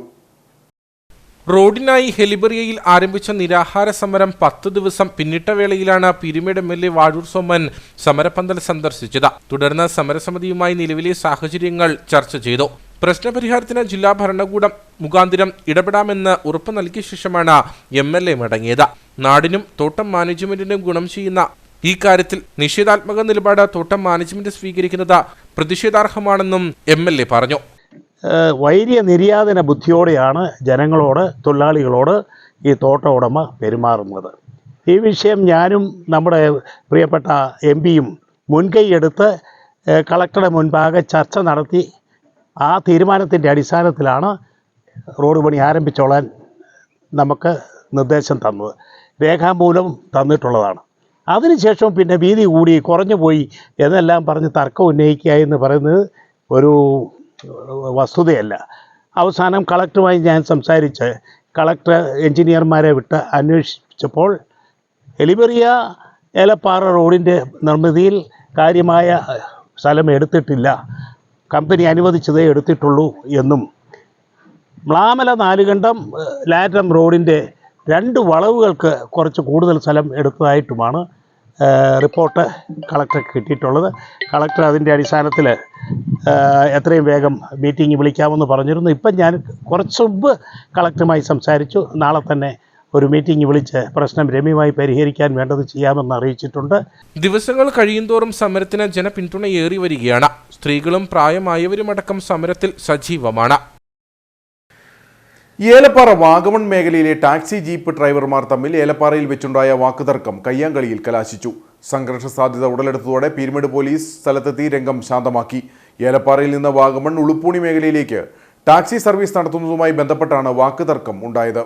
[SPEAKER 2] റോഡിനായി ഹെലിബറിയയിൽ ആരംഭിച്ച നിരാഹാര സമരം 10 ദിവസം പിന്നിട്ട വേളയിലാണ് പീരുമേട് MLA വാഴൂർ സോമൻ സമരപന്തൽ സന്ദർശിച്ചത്. തുടർന്ന് സമരസമിതിയുമായി നിലവിലെ സാഹചര്യങ്ങൾ ചർച്ച ചെയ്തു. പ്രശ്നപരിഹാരത്തിന് ജില്ലാ ഭരണകൂടം മുഖാന്തിരം ഇടപെടാമെന്ന് ഉറപ്പ് നൽകിയ ശേഷമാണ് MLA മടങ്ങിയത്. നാടിനും തോട്ടം മാനേജ്മെന്റിനും ഗുണം ചെയ്യുന്ന ഈ കാര്യത്തിൽ നിഷേധാത്മക നിലപാട് തോട്ടം മാനേജ്മെന്റ് സ്വീകരിക്കുന്നത് പ്രതിഷേധാർഹമാണെന്നും MLA പറഞ്ഞു.
[SPEAKER 6] വൈര്യ നിര്യാതന ബുദ്ധിയോടെയാണ് ജനങ്ങളോട്, തൊഴിലാളികളോട് ഈ തോട്ട ഉടമ പെരുമാറുന്നത്. ഈ വിഷയം ഞാനും നമ്മുടെ പ്രിയപ്പെട്ട MPയും മുൻകൈയെടുത്ത് കളക്ടറുടെ മുൻപാകെ ചർച്ച നടത്തി ആ തീരുമാനത്തിൻ്റെ അടിസ്ഥാനത്തിലാണ് റോഡ് പണി ആരംഭിച്ചോളാൻ നമുക്ക് നിർദ്ദേശം തന്നത്. രേഖാമൂലം തന്നിട്ടുള്ളതാണ്. അതിനുശേഷം പിന്നെ വീതി കൂടി കുറഞ്ഞു പോയി എന്നെല്ലാം പറഞ്ഞ് തർക്കം ഉന്നയിക്കുക എന്ന് പറയുന്നത് ഒരു വസ്തുതയല്ല. അവസാനം കളക്ടറുമായി ഞാൻ സംസാരിച്ച് കളക്ടർ എഞ്ചിനീയർമാരെ വിട്ട് അന്വേഷിച്ചപ്പോൾ ഹെലിബറിയ ഏലപ്പാറ റോഡിൻ്റെ നിർമ്മിതിയിൽ കാര്യമായ സ്ഥലം എടുത്തിട്ടില്ല, കമ്പനി അനുവദിച്ചതേ എടുത്തിട്ടുള്ളൂ എന്നും മ്ലാമല നാലുകണ്ടം ലാറ്റം റോഡിൻ്റെ 2 വളവുകൾക്ക് കുറച്ച് കൂടുതൽ സ്ഥലം എടുത്തതായിട്ടുമാണ് റിപ്പോർട്ട് കളക്ടർക്ക് കിട്ടിയിട്ടുള്ളത്. കളക്ടർ അതിൻ്റെ അടിസ്ഥാനത്തിൽ എത്രയും വേഗം മീറ്റിംഗ് വിളിക്കാമെന്ന് പറഞ്ഞിരുന്നു. ഇപ്പം ഞാൻ കുറച്ച് മുമ്പ് കളക്ടറുമായി സംസാരിച്ചു. നാളെ തന്നെ ഒരു മീറ്റിംഗ് വിളിച്ച് പ്രശ്നം രമ്യമായി പരിഹരിക്കാൻ വേണ്ടത് ചെയ്യാമെന്ന് അറിയിച്ചിട്ടുണ്ട്.
[SPEAKER 2] ദിവസങ്ങൾ കഴിയുന്തോറും സമരത്തിന് ജനപിന്തുണയേറി വരികയാണ്. സ്ത്രീകളും പ്രായമായവരുമടക്കം സമരത്തിൽ സജീവമാണ്.
[SPEAKER 1] ഏലപ്പാറ വാഗമൺ മേഖലയിലെ ടാക്സി ജീപ്പ് ഡ്രൈവർമാർ തമ്മിൽ ഏലപ്പാറയിൽ വെച്ചുണ്ടായ വാക്കുതർക്കം കയ്യാങ്കളിയിൽ കലാശിച്ചു. സംഘർഷ സാധ്യത ഉടലെടുത്തതോടെ പീരുമേട് പോലീസ് സ്ഥലത്തെത്തി രംഗം ശാന്തമാക്കി. ഏലപ്പാറയിൽ നിന്ന് വാഗമൺ ഉളുപ്പൂണി മേഖലയിലേക്ക് ടാക്സി സർവീസ് നടത്തുന്നതുമായി ബന്ധപ്പെട്ടാണ് വാക്കുതർക്കം ഉണ്ടായത്.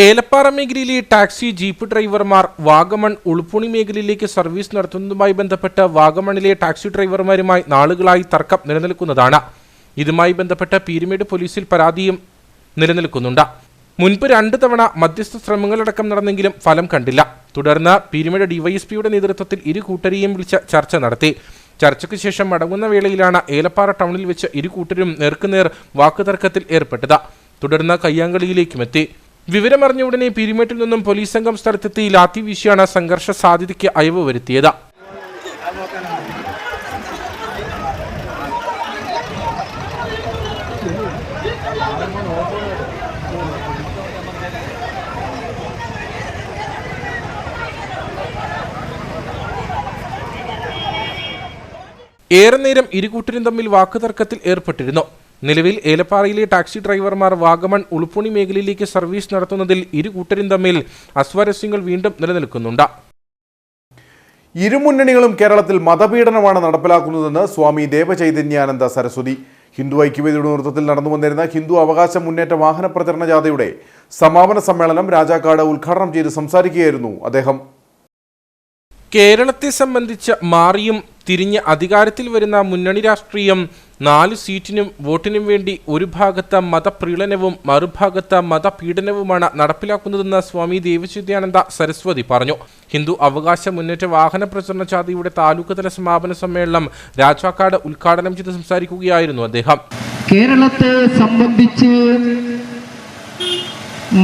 [SPEAKER 2] ഏലപ്പാറ മേഖലയിലെ ടാക്സി ജീപ്പ് ഡ്രൈവർമാർ വാഗമൺ ഉളുപ്പുണി മേഖലയിലേക്ക് സർവീസ് നടത്തുന്നതുമായി ബന്ധപ്പെട്ട് വാഗമണിലെ ടാക്സി ഡ്രൈവർമാരുമായി നാളുകളായി തർക്കം നിലനിൽക്കുന്നതാണ്. ഇതുമായി ബന്ധപ്പെട്ട് പീരുമേട് പോലീസിൽ പരാതിയും നിലനിൽക്കുന്നുണ്ട്. മുൻപ് 2 തവണ മധ്യസ്ഥ ശ്രമങ്ങളടക്കം നടന്നെങ്കിലും ഫലം കണ്ടില്ല. തുടർന്ന് പീരുമേട് ഡിവൈഎസ്പിയുടെ നേതൃത്വത്തിൽ ഇരു കൂട്ടരെയും വിളിച്ച് ചർച്ച നടത്തി. ചർച്ചയ്ക്ക് ശേഷം മടങ്ങുന്ന വേളയിലാണ് ഏലപ്പാറ ടൗണിൽ വെച്ച് ഇരു കൂട്ടരും നേർക്കുനേർ വാക്കുതർക്കത്തിൽ ഏർപ്പെട്ടത്. തുടർന്ന് കയ്യാങ്കളിയിലേക്കുമെത്തി. വിവരമറിഞ്ഞ ഉടനെ പീരുമേട്ടിൽ നിന്നും പോലീസ് സംഘം സ്ഥലത്തെത്തി ലാത്തി വീശിയാണ് സംഘർഷ സാധ്യതയ്ക്ക് അയവ് വരുത്തിയത്. ഏറെ നേരം ഇരുകൂട്ടരും തമ്മിൽ വാക്കുതർക്കത്തിൽ ഏർപ്പെട്ടിരുന്നു. നിലവിൽ ഏലപ്പാറയിലെ ടാക്സി ഡ്രൈവർമാർ വാഗമൺ ഉളുപ്പുണി മേഖലയിലേക്ക് സർവീസ് നടത്തുന്നതിൽ ഇരു കൂട്ടരും തമ്മിൽ അസ്വാരസ്യങ്ങൾ വീണ്ടും നിലനിൽക്കുന്നുണ്ട്.
[SPEAKER 1] ഇരുമുന്നണികളും കേരളത്തിൽ മതപീഡനമാണ് നടപ്പിലാക്കുന്നതെന്ന് സ്വാമി ദേവചൈതന്യാനന്ദ സരസ്വതി. ഹിന്ദു ഐക്യവേദിയുടെ നേതൃത്വത്തിൽ നടന്നു വന്നിരുന്ന ഹിന്ദു അവകാശ മുന്നേറ്റ വാഹന പ്രചരണ ജാഥയുടെ സമാപന സമ്മേളനം രാജാക്കാട് ഉദ്ഘാടനം ചെയ്ത് സംസാരിക്കുകയായിരുന്നു അദ്ദേഹം.
[SPEAKER 2] കേരളത്തെ സംബന്ധിച്ച് മാറിയും തിരിഞ്ഞ് അധികാരത്തിൽ വരുന്ന മുന്നണി രാഷ്ട്രീയം 4 സീറ്റിനും വോട്ടിനും വേണ്ടി ഒരു ഭാഗത്ത് മതപ്രീണനവും മറുഭാഗത്ത് മതപീഡനവുമാണ് നടപ്പിലാക്കുന്നതെന്ന് സ്വാമി ദേവചൈതന്യാനന്ദ സരസ്വതി പറഞ്ഞു. ഹിന്ദു അവകാശ മുന്നേറ്റ വാഹന പ്രചരണ ജാഥയുടെ താലൂക്ക് തല സമാപന സമ്മേളനം രാജാക്കാട് ഉദ്ഘാടനം ചെയ്ത് സംസാരിക്കുകയായിരുന്നു അദ്ദേഹം.
[SPEAKER 8] കേരളത്തെ സംബന്ധിച്ച്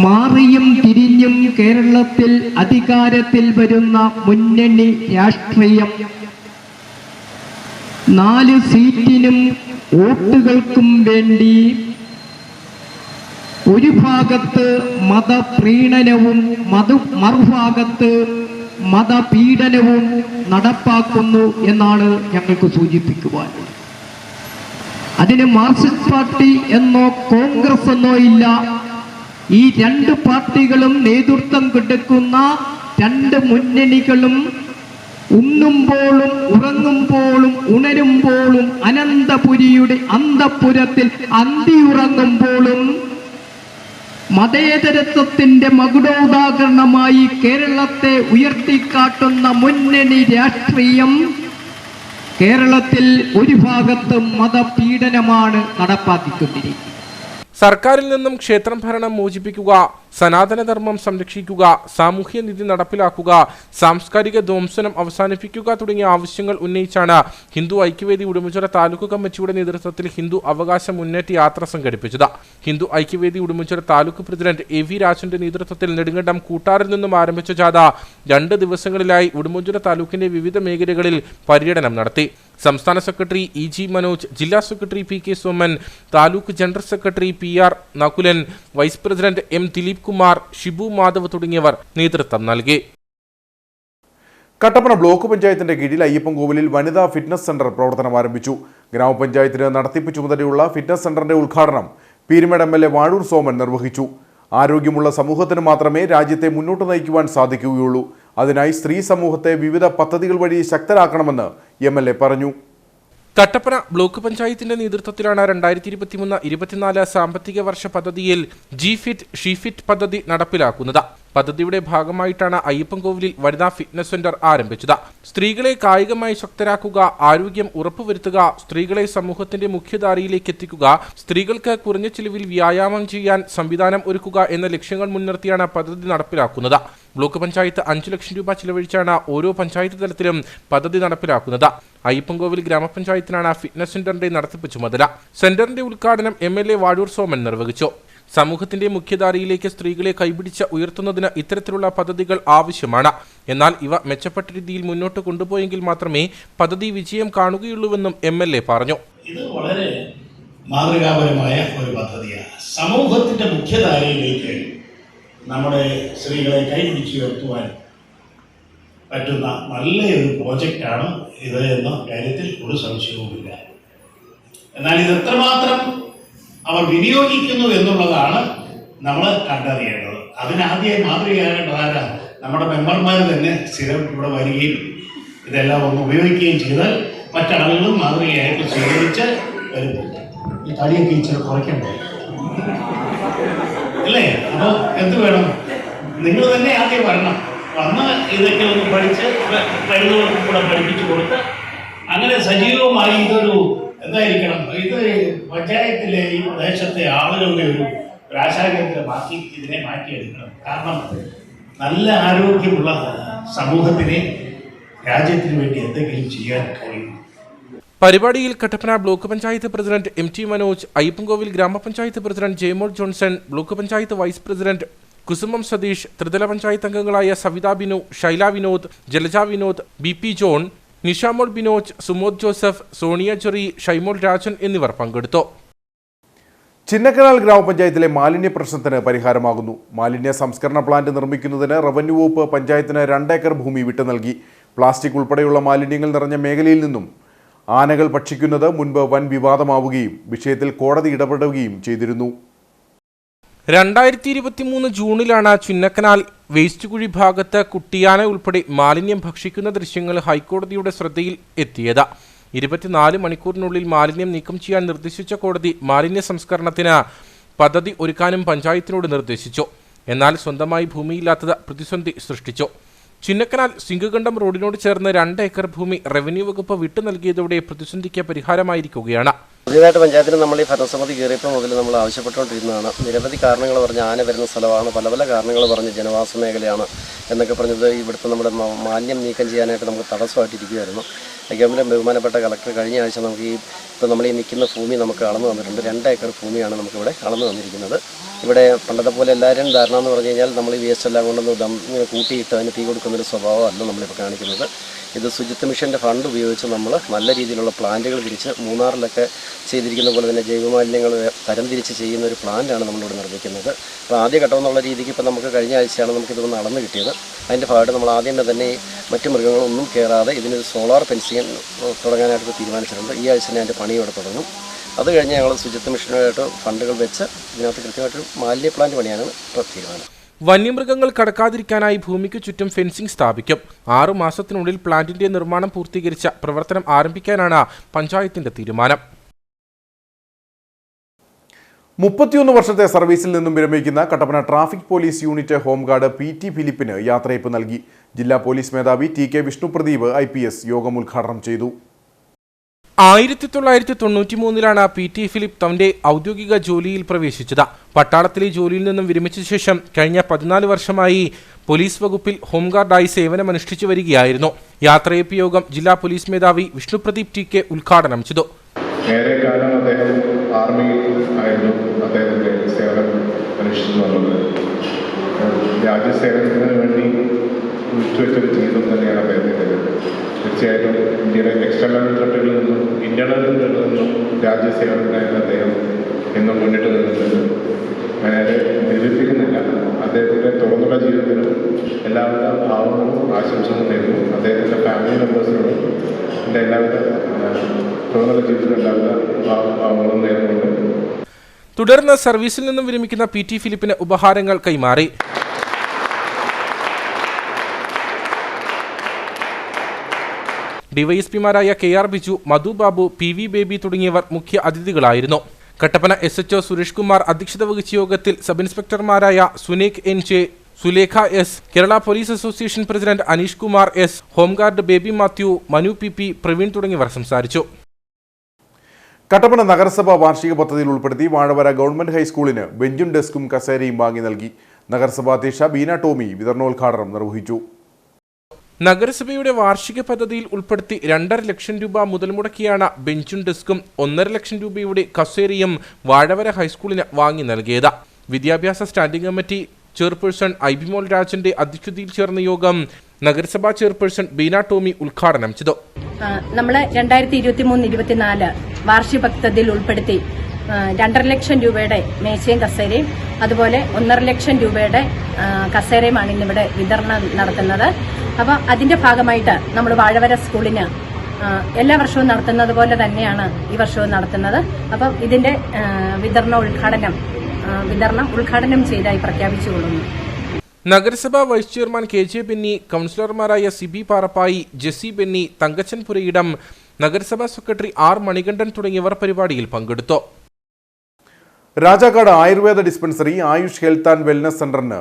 [SPEAKER 8] മാറിയും തിരിഞ്ഞും കേരളത്തിൽ അധികാരത്തിൽ വരുന്ന മുന്നണി രാഷ്ട്രീയം 4 സീറ്റിനും വോട്ടുകൾക്കും വേണ്ടി ഒരു ഭാഗത്ത് മതപ്രീണനവും മറുഭാഗത്ത് മതപീഡനവും നടപ്പാക്കുന്നു എന്നാണ് ഞങ്ങൾക്ക് സൂചിപ്പിക്കുവാൻ. അതിന് മാർക്സിസ്റ്റ് പാർട്ടി എന്നോ കോൺഗ്രസ് എന്നോ ഇല്ല. ഈ 2 പാർട്ടികളും നേതൃത്വം കൊടുക്കുന്ന 2 മുന്നണികളും ഉണ്ണുമ്പോഴും ഉറങ്ങുമ്പോഴും ഉണരുമ്പോഴും അനന്തപുരിയുടെ അന്തപുരത്തിൽ അന്തിയുറങ്ങുമ്പോഴും മതേതരത്വത്തിന്റെ മകുടോദാഹരണമായി കേരളത്തെ ഉയർത്തിക്കാട്ടുന്ന മുന്നണി രാഷ്ട്രീയം കേരളത്തിൽ ഒരു ഭാഗത്ത് മതപീഡനമാണ് നടപ്പാക്കിക്കൊണ്ടിരിക്കുന്നത്.
[SPEAKER 2] സർക്കാരിൽ നിന്നും ക്ഷേത്രം ഭരണം മോചിപ്പിക്കുക, സനാതനധർമ്മം സംരക്ഷിക്കുക, സാമൂഹ്യനീതി നടപ്പിലാക്കുക, സാംസ്കാരിക ധ്വംസനം അവസാനിപ്പിക്കുക തുടങ്ങിയ ആവശ്യങ്ങൾ ഉന്നയിച്ചാണ് ഹിന്ദു ഐക്യവേദി ഉടുമ്പൻചോല താലൂക്ക് കമ്മിറ്റിയുടെ നേതൃത്വത്തിൽ ഹിന്ദു അവകാശ മുന്നേറ്റ യാത്ര സംഘടിപ്പിച്ചത്. ഹിന്ദു ഐക്യവേദി ഉടുമ്പൻചോല താലൂക്ക് പ്രസിഡന്റ് AV രാജന്റെ നേതൃത്വത്തിൽ നെടുങ്കണ്ടം കൂട്ടാറിൽ നിന്നും ആരംഭിച്ച ജാഥ 2 ദിവസങ്ങളിലായി ഉടുമ്പൻചോല താലൂക്കിന്റെ വിവിധ മേഖലകളിൽ പര്യടനം നടത്തി. സംസ്ഥാന സെക്രട്ടറി EG മനോജ്, ജില്ലാ secretary PK Soman, taluk general secretary PR Nakulan, vice president M Dileep Kumar, Shibu Madhav തുടങ്ങിയവർ നേതൃത്വം നൽകി.
[SPEAKER 1] കട്ടപ്പന ബ്ലോക്ക് പഞ്ചായത്തിന്റെ കീഴിൽ അയ്യപ്പൻകോവിലിൽ വനിതാ ഫിറ്റ്നസ് സെന്റർ പ്രവർത്തനം ആരംഭിച്ചു. ഗ്രാമപഞ്ചായത്തിന് നടത്തിപ്പ് ചുമതലയുള്ള ഫിറ്റ്നസ് സെന്ററിന്റെ ഉദ്ഘാടനം പീരുമേട് MLA വാഴൂർ സോമൻ നിർവഹിച്ചു. ആരോഗ്യമുള്ള സമൂഹത്തിന് മാത്രമേ രാജ്യത്തെ മുന്നോട്ട് നയിക്കുവാൻ സാധിക്കുകയുള്ളൂ. അതിനായി സ്ത്രീ സമൂഹത്തെ വിവിധ പദ്ധതികൾ വഴി ശക്തരാക്കണമെന്ന് MLA പറഞ്ഞു.
[SPEAKER 2] കട്ടപ്പന ബ്ലോക്ക് പഞ്ചായത്തിന്റെ നേതൃത്വത്തിലാണ് 2023-24 സാമ്പത്തിക വർഷ പദ്ധതിയിൽ G-ഫിറ്റ് ഷീഫിറ്റ് പദ്ധതി നടപ്പിലാക്കുന്നത്. പദ്ധതിയുടെ ഭാഗമായിട്ടാണ് അയ്യപ്പൻകോവിലിൽ വനിതാ ഫിറ്റ്നസ് സെന്റർ ആരംഭിച്ചത്. സ്ത്രീകളെ കായികമായി ശക്തരാക്കുക, ആരോഗ്യം ഉറപ്പുവരുത്തുക, സ്ത്രീകളെ സമൂഹത്തിന്റെ മുഖ്യധാരയിലേക്ക് എത്തിക്കുക, സ്ത്രീകൾക്ക് കുറഞ്ഞ ചിലവിൽ വ്യായാമം ചെയ്യാൻ സംവിധാനം ഒരുക്കുക എന്ന ലക്ഷ്യങ്ങൾ മുൻനിർത്തിയാണ് പദ്ധതി നടപ്പിലാക്കുന്നത്. ബ്ലോക്ക് പഞ്ചായത്ത് 5 ലക്ഷം രൂപ ചിലവഴിച്ചാണ് ഓരോ പഞ്ചായത്ത് തലത്തിലും പദ്ധതി നടപ്പിലാക്കുന്നത്. അയ്യപ്പൻകോവിൽ ഗ്രാമപഞ്ചായത്തിനാണ് ഫിറ്റ്നസ് സെന്ററിന്റെ നടത്തിപ്പ് ചുമതല. സെന്ററിന്റെ ഉദ്ഘാടനം MLA വാഴൂർ സോമൻ നിർവഹിച്ചു. സമൂഹത്തിന്റെ മുഖ്യധാരയിലേക്ക് സ്ത്രീകളെ കൈപിടിച്ച് ഉയർത്തുന്നതിന് ഇത്തരത്തിലുള്ള പദ്ധതികൾ ആവശ്യമാണ്. എന്നാൽ ഇവ മെച്ചപ്പെട്ട രീതിയിൽ മുന്നോട്ട് കൊണ്ടുപോയെങ്കിൽ മാത്രമേ പദ്ധതി വിജയം കാണുകയുള്ളൂവെന്നും MLA പറഞ്ഞു.
[SPEAKER 9] ഇത് വളരെ മാതൃകാപരമായ ഒരു പദ്ധതിയാണ്. സമൂഹത്തിന്റെ മുഖ്യധാരയിലേക്ക് നമ്മുടെ സ്ത്രീകളെ കൈപിടിച്ചുയർത്തുവാൻ പറ്റുന്ന നല്ലൊരു പ്രോജക്റ്റാണ് ഇത് എന്ന കാര്യത്തിൽ ഒരു സംശയവുമില്ല. എന്നാൽ ഇത് എത്രമാത്രം അവർ വിനിയോഗിക്കുന്നു എന്നുള്ളതാണ് നമ്മൾ കണ്ടറിയേണ്ടത്. അതിനാദ്യമായി മാതൃകയാകേണ്ടത് ആരാ? നമ്മുടെ മെമ്പർമാർ തന്നെ സ്ഥിരം ഇവിടെ വരികയും ഇതെല്ലാം ഒന്ന് ഉപയോഗിക്കുകയും ചെയ്താൽ മറ്റാളുകളും മാതൃകയായിട്ട് സ്വീകരിച്ച് വരും. ഈ തടിയൊക്കെ ഇച്ചിരി കുറയ്ക്കണ്ടേ അല്ലേ? അപ്പോൾ എന്ത് വേണം? നിങ്ങൾ തന്നെ ആദ്യം വരണം. വന്ന് ഇതൊക്കെ ഒന്ന് പഠിച്ച് വരുന്നവർക്കും കൂടെ പഠിപ്പിച്ചു കൊടുത്ത് അങ്ങനെ സജീവമായി ഇതൊരു എന്തായിരിക്കണം, ഇത് പഞ്ചായത്തിലെ ഈ പ്രദേശത്തെ ആളുകളുടെ ഒരു ആശാകേന്ദ്രമാക്കി ഇതിനെ മാറ്റിയെടുക്കണം. കാരണം നല്ല ആരോഗ്യമുള്ള സമൂഹത്തിനെ രാജ്യത്തിന് വേണ്ടി എന്തെങ്കിലും ചെയ്യാൻ കഴിയും.
[SPEAKER 2] പരിപാടിയിൽ Kattappana block panchayat president MT Manoj, Ayyappankovil gramapanchayat president Jayamol Johnson, block panchayat vice president Kusumam Satheesh, ത്രിതല പഞ്ചായത്ത് അംഗങ്ങളായ സവിത ബിനു, ശൈല വിനോദ്, ജലജ വിനോദ്, BP ജോൺ, നിഷാമോൾ ബിനോജ്, സുമോദ് ജോസഫ്, സോണിയ ജെറി, ഷൈമോൾ രാജൻ എന്നിവർ പങ്കെടുത്തു.
[SPEAKER 1] ചിന്നക്കനാൽ ഗ്രാമപഞ്ചായത്തിലെ മാലിന്യ പ്രശ്നത്തിന് പരിഹാരമാകുന്നു. മാലിന്യ സംസ്കരണ പ്ലാന്റ് നിർമ്മിക്കുന്നതിന് റവന്യൂ വകുപ്പ് പഞ്ചായത്തിന് 2 ഏക്കർ ഭൂമി വിട്ടു നൽകി. പ്ലാസ്റ്റിക് ഉൾപ്പെടെയുള്ള മാലിന്യങ്ങൾ നിറഞ്ഞ മേഖലയിൽ നിന്നും ആനകൾ ഭക്ഷിക്കുന്നത് മുൻപ് വൻ വിവാദമാവുകയും വിഷയത്തിൽ കോടതി ഇടപെടുകയും ചെയ്തിരുന്നു.
[SPEAKER 2] 2023 ജൂണിലാണ് ചിന്നക്കനാൽ വേസ്റ്റ് കുഴി ഭാഗത്ത് കുട്ടിയാന ഉൾപ്പെടെ മാലിന്യം ഭക്ഷിക്കുന്ന ദൃശ്യങ്ങൾ ഹൈക്കോടതിയുടെ ശ്രദ്ധയിൽ എത്തിയത്. 24 മണിക്കൂറിനുള്ളിൽ മാലിന്യം നീക്കം ചെയ്യാൻ നിർദ്ദേശിച്ച കോടതി മാലിന്യ സംസ്കരണത്തിന് പദ്ധതി ഒരുക്കാനും പഞ്ചായത്തിനോട് നിർദ്ദേശിച്ചു. എന്നാൽ സ്വന്തമായി ഭൂമിയില്ലാത്തത് പ്രതിസന്ധി സൃഷ്ടിച്ചു. ചിന്നക്കനാൽ സിംഗുകണ്ടം റോഡിനോട് ചേർന്ന് 2 ഏക്കർ ഭൂമി റവന്യൂ വകുപ്പ് വിട്ടു നൽകിയതോടെ പ്രതിസന്ധിക്ക് പരിഹാരമായിരിക്കുകയാണ്.
[SPEAKER 10] പുതിയതായിട്ട് പഞ്ചായത്തിന് നമ്മൾ ഈ ഭരണസമിതി കയറിയപ്പോൾ മുതൽ നമ്മൾ ആവശ്യപ്പെട്ടുകൊണ്ടിരുന്നതാണ്. നിരവധി കാരണങ്ങൾ പറഞ്ഞ് ആന വരുന്ന സ്ഥലമാണ്, പല പല കാരണങ്ങൾ പറഞ്ഞ് ജനവാസ മേഖലയാണ് എന്നൊക്കെ പറഞ്ഞത് ഇവിടുത്തെ നമ്മുടെ മാലിന്യം നീക്കം ചെയ്യാനായിട്ട് നമുക്ക് തടസ്സമായിട്ടിരിക്കുകയായിരുന്നു. ഗവൺമെൻറ് ബഹുമാനപ്പെട്ട കളക്ടർ കഴിഞ്ഞ ആഴ്ച നമുക്ക് ഇപ്പോൾ നമ്മൾ ഈ നിൽക്കുന്ന ഭൂമി നമുക്ക് അളന്നു തന്നിട്ടുണ്ട്. 2 ഏക്കർ ഭൂമിയാണ് നമുക്കിവിടെ അളന്നു തന്നിരിക്കുന്നത്. ഇവിടെ പണ്ടത്തെ പോലെ എല്ലാവരും ധാരണ എന്ന് പറഞ്ഞു കഴിഞ്ഞാൽ നമ്മൾ ഈ വേസ്റ്റ് എല്ലാം കൊണ്ടൊന്ന് ഇങ്ങനെ കൂട്ടിയിട്ട് അതിന് തീ കൊടുക്കുന്നൊരു സ്വഭാവമല്ല നമ്മളിപ്പോൾ കാണിക്കുന്നത്. ഇത് ശുചിത്വ മിഷൻ്റെ ഫണ്ട് ഉപയോഗിച്ച് നമ്മൾ നല്ല രീതിയിലുള്ള പ്ലാന്റുകൾ തിരിച്ച് മൂന്നാറിലൊക്കെ ചെയ്തിരിക്കുന്ന പോലെ തന്നെ ജൈവമാലിന്യങ്ങൾ തരംതിരിച്ച് ചെയ്യുന്ന ഒരു പ്ലാന്റാണ് നമ്മളിവിടെ നിർമ്മിക്കുന്നത്. അപ്പോൾ ആദ്യഘട്ടം എന്നുള്ള രീതിക്ക് ഇപ്പോൾ നമുക്ക് കഴിഞ്ഞ ആഴ്ചയാണ് നമുക്കിതൊന്ന് അളന്ന് കിട്ടിയത്. അതിൻ്റെ ഭാഗമായിട്ട് നമ്മൾ ആദ്യമേ തന്നെ മറ്റു മൃഗങ്ങളൊന്നും കയറാതെ ഇതിനൊരു സോളാർ ഫെൻസിങ് തുടങ്ങാനായിട്ട് തീരുമാനിച്ചിട്ടുണ്ട്. ഈ ആഴ്ച തന്നെ അതിൻ്റെ പണി ഇവിടെ തുടങ്ങും. അത് കഴിഞ്ഞ് ഞങ്ങൾ ശുചിത്വ മിഷനുമായിട്ട് ഫണ്ടുകൾ വെച്ച് ഇതിനകത്ത് കൃത്യമായിട്ടൊരു മാലിന്യ പ്ലാന്റ് പണിയാണ് ഇപ്പോൾ തീരുമാനം.
[SPEAKER 2] വന്യമൃഗങ്ങൾ കടക്കാതിരിക്കാനായി ഭൂമിക്ക് ചുറ്റും ഫെൻസിംഗ് സ്ഥാപിക്കും. 6 മാസത്തിനുള്ളിൽ പ്ലാന്റിന്റെ നിർമ്മാണം പൂർത്തീകരിച്ച പ്രവർത്തനം ആരംഭിക്കാനാണ് പഞ്ചായത്തിന്റെ തീരുമാനം.
[SPEAKER 1] 31 വർഷത്തെ സർവീസിൽ നിന്നും വിരമിക്കുന്ന Kattappana traffic police unit home guard PT ഫിലിപ്പിന് യാത്രയയപ്പ് നൽകി. ജില്ലാ പോലീസ് മേധാവി TK വിഷ്ണുപ്രദീപ് IPS യോഗം ഉദ്ഘാടനം ചെയ്തു.
[SPEAKER 2] 1993 PT ഫിലിപ്പ് തന്റെ ഔദ്യോഗിക ജോലിയിൽ പ്രവേശിച്ചത്. പട്ടാളത്തിലെ ജോലിയിൽ നിന്നും വിരമിച്ച ശേഷം കഴിഞ്ഞ 14 വർഷമായി പോലീസ് വകുപ്പിൽ ഹോംഗാർഡായി സേവനമനുഷ്ഠിച്ചു വരികയായിരുന്നു. യാത്രയയപ്പ് യോഗം ജില്ലാ പോലീസ് മേധാവി വിഷ്ണുപ്രദീപ് TK ഉദ്ഘാടനം ചെയ്തു.
[SPEAKER 11] ഏറെക്കാലം അദ്ദേഹം ആർമിയിൽ ആയിരുന്നു അദ്ദേഹത്തിൻ്റെ സേവനം അനുഷ്ഠിച്ചു വന്നത്. രാജ്യസേവനത്തിന് വേണ്ടി വിട്ടുവെച്ചൊരു ജീവിതം തന്നെയാണ് അദ്ദേഹത്തിൻ്റെ. തീർച്ചയായിട്ടും ഇന്ത്യയുടെ എക്സ്റ്റേണൽ ത്രെട്ടുകളിൽ നിന്നും ഇന്റേണൽ ത്രെട്ടുകളിൽ നിന്നും രാജ്യസേവനത്തിനായിട്ട് അദ്ദേഹം എന്നും മുന്നിട്ട് നിന്നിട്ടുണ്ട്. നേരെ നിരൂപിക്കുന്നില്ല. അദ്ദേഹത്തിൻ്റെ തുറന്നുള്ള ജീവിതത്തിനും എല്ലാവിധ ഭാവങ്ങളും ആശംസകളും നേരുന്നു. അദ്ദേഹത്തിൻ്റെ ഫാമിലി മെമ്പേഴ്സിനോടും എൻ്റെ എല്ലാവിധ തുറന്നുള്ള ജീവിതത്തിനും എല്ലാവിധ ഭാവങ്ങളും നേരുന്നുണ്ട്.
[SPEAKER 2] തുടർന്ന് സർവീസിൽ നിന്നും വിരമിക്കുന്ന PT ഫിലിപ്പിന് ഉപഹാരങ്ങൾ കൈമാറി. ഡിവൈഎസ്പിമാരായ KR ബിജു, മധു ബാബു, PV ബേബി തുടങ്ങിയവർ മുഖ്യ അതിഥികളായിരുന്നു. കട്ടപ്പന SHO സുരേഷ് കുമാർ അധ്യക്ഷത വഹിച്ച യോഗത്തിൽ സബ് ഇൻസ്പെക്ടർമാരായ Sunek NJ, Sulekha S, Kerala police association president Aneesh Kumar S, home guard Baby Mathew, Manu PP, Praveen തുടങ്ങിയവർ സംസാരിച്ചു.
[SPEAKER 1] കട്ടപ്പന നഗരസഭ വാർഷിക പദ്ധതിയിൽ ഉൾപ്പെടുത്തി വാഴവര ഗവൺമെന്റ് ഹൈസ്കൂളിന് ബെഞ്ചും ഡെസ്കും കസേരയും വാങ്ങി നൽകി. നഗരസഭാ അധ്യക്ഷ ബീന ടോമി വിതരണോദ്ഘാടനം നിർവഹിച്ചു. നഗരസഭയുടെ വാർഷിക പദ്ധതിയിൽ ഉൾപ്പെടുത്തി 2.5 ലക്ഷം രൂപ മുതൽ മുടക്കിയാണ് ബെഞ്ചും ഡെസ്കും 1.5 ലക്ഷം രൂപയുടെ കസേരയും വാഴവര ഹൈസ്കൂളിന് വാങ്ങി നൽകിയത്.
[SPEAKER 2] വിദ്യാഭ്യാസ സ്റ്റാൻഡിംഗ് കമ്മിറ്റി ചെയർപേഴ്സൺ ഐബിമോൾ രാജന്റെ അധ്യക്ഷതയിൽ ചേർന്ന യോഗം നഗരസഭാ ചെയർപേഴ്സൺ ബീന ടോമി ഉദ്ഘാടനം ചെയ്തു.
[SPEAKER 12] നമ്മൾ 2023-24 വാർഷിക പദ്ധതിയിൽ ഉൾപ്പെടുത്തി 2.5 ലക്ഷം രൂപയുടെ മേശയും കസേരയും അതുപോലെ 1.5 ലക്ഷം രൂപയുടെ കസേരയുമാണ് ഇന്നിവിടെ വിതരണം നടത്തുന്നത്. അപ്പോൾ അതിന്റെ ഭാഗമായിട്ട് നമ്മൾ വാഴവര സ്കൂളിന് എല്ലാ വർഷവും നടത്തുന്നത് പോലെ തന്നെയാണ് ഈ വർഷവും നടത്തുന്നത്. അപ്പം ഇതിന്റെ വിതരണം ഉദ്ഘാടനം ചെയ്തായി പ്രഖ്യാപിച്ചുകൊള്ളുന്നു.
[SPEAKER 2] നഗരസഭാ വൈസ് ചെയർമാൻ KJ ബെന്നി, കൌൺസിലർമാരായ സിബി പാറപ്പായി, ജെസി ബെന്നി, തങ്കച്ചൻ പുരയിടം, നഗരസഭാ സെക്രട്ടറി R മണികണ്ഠൻ തുടങ്ങിയവർ പരിപാടിയിൽ പങ്കെടുത്തു.
[SPEAKER 1] Rajakkad ayurveda dispensary Ayush health and wellness സെന്ററിന്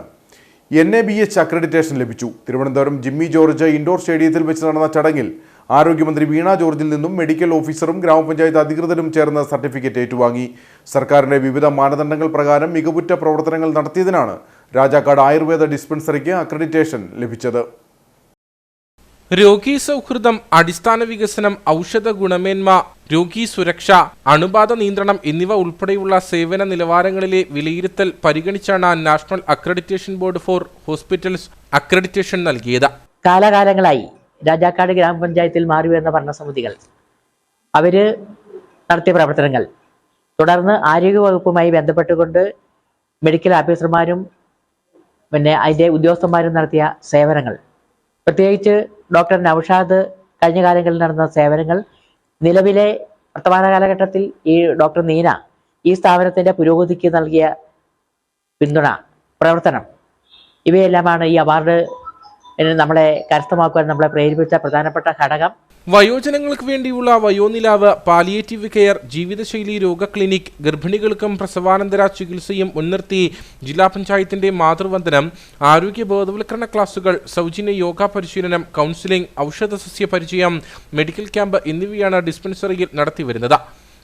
[SPEAKER 1] NABH അക്രഡിറ്റേഷൻ ലഭിച്ചു. തിരുവനന്തപുരം ജിമ്മി ജോർജ് ഇൻഡോർ സ്റ്റേഡിയത്തിൽ വെച്ച് നടന്ന ചടങ്ങിൽ ആരോഗ്യമന്ത്രി വീണ ജോർജിൽ നിന്നും മെഡിക്കൽ ഓഫീസറും ഗ്രാമപഞ്ചായത്ത് അധികൃതരും ചേർന്ന് സർട്ടിഫിക്കറ്റ് ഏറ്റുവാങ്ങി. സർക്കാരിന്റെ വിവിധ മാനദണ്ഡങ്ങൾ പ്രകാരം മികവുറ്റ പ്രവർത്തനങ്ങൾ നടത്തിയതിനാണ് രാജാക്കാട് ആയുർവേദ ഡിസ്പെൻസറിക്ക് അക്രഡിറ്റേഷൻ ലഭിച്ചത്.
[SPEAKER 2] രോഗീ സൗഹൃദം, അടിസ്ഥാന വികസനം, ഔഷധ ഗുണമേന്മ, രോഗീ സുരക്ഷ, അണുബാധ നിയന്ത്രണം എന്നിവ ഉൾപ്പെടെയുള്ള സേവന നിലവാരങ്ങളിലെ വിലയിരുത്തൽ പരിഗണിച്ചാണ് national accreditation board for hospitals accreditation നൽകിയത്.
[SPEAKER 13] കാലാകാലങ്ങളായി രാജാക്കാട് ഗ്രാമപഞ്ചായത്തിൽ മാറിവരുന്ന ഭരണസമിതികൾ അവർ നടത്തിയ പ്രവർത്തനങ്ങൾ തുടർന്ന് ആരോഗ്യവകുപ്പുമായി ബന്ധപ്പെട്ടുകൊണ്ട് മെഡിക്കൽ ഓഫീസർമാരും അതിൻ്റെ ഉദ്യോഗസ്ഥന്മാരും നടത്തിയ സേവനങ്ങൾ, പ്രത്യേകിച്ച് ഡോക്ടർ നൌഷാദ് കഴിഞ്ഞ കാലങ്ങളിൽ നടന്ന സേവനങ്ങൾ, നിലവിലെ വർത്തമാന കാലഘട്ടത്തിൽ ഈ ഡോക്ടർ നീന ഈ സ്ഥാപനത്തിൻ്റെ പുരോഗതിക്ക് നൽകിയ പിന്തുണ, പ്രവർത്തനം, ഇവയെല്ലാമാണ് ഈ അവാർഡ് നമ്മളെ കരസ്ഥമാക്കുവാൻ നമ്മളെ പ്രേരിപ്പിച്ച പ്രധാനപ്പെട്ട ഘടകം.
[SPEAKER 2] വയോജനങ്ങൾക്ക് വേണ്ടിയുള്ള വയോനിലാവ്, പാലിയേറ്റീവ് കെയർ, ജീവിതശൈലി രോഗ ക്ലിനിക്, ഗർഭിണികൾക്കും പ്രസവാനന്തര ചികിത്സയും മുൻനിർത്തി ജില്ലാ പഞ്ചായത്തിന്റെ മാതൃവന്ദനം, ആരോഗ്യ ബോധവൽക്കരണ ക്ലാസുകൾ, സൗജന്യ യോഗ പരിശീലനം, കൗൺസിലിംഗ്, ഔഷധസസ്യ പരിചയം, മെഡിക്കൽ ക്യാമ്പ് എന്നിവയാണ് ഡിസ്പെൻസറിയിൽ നടത്തിവരുന്നത്.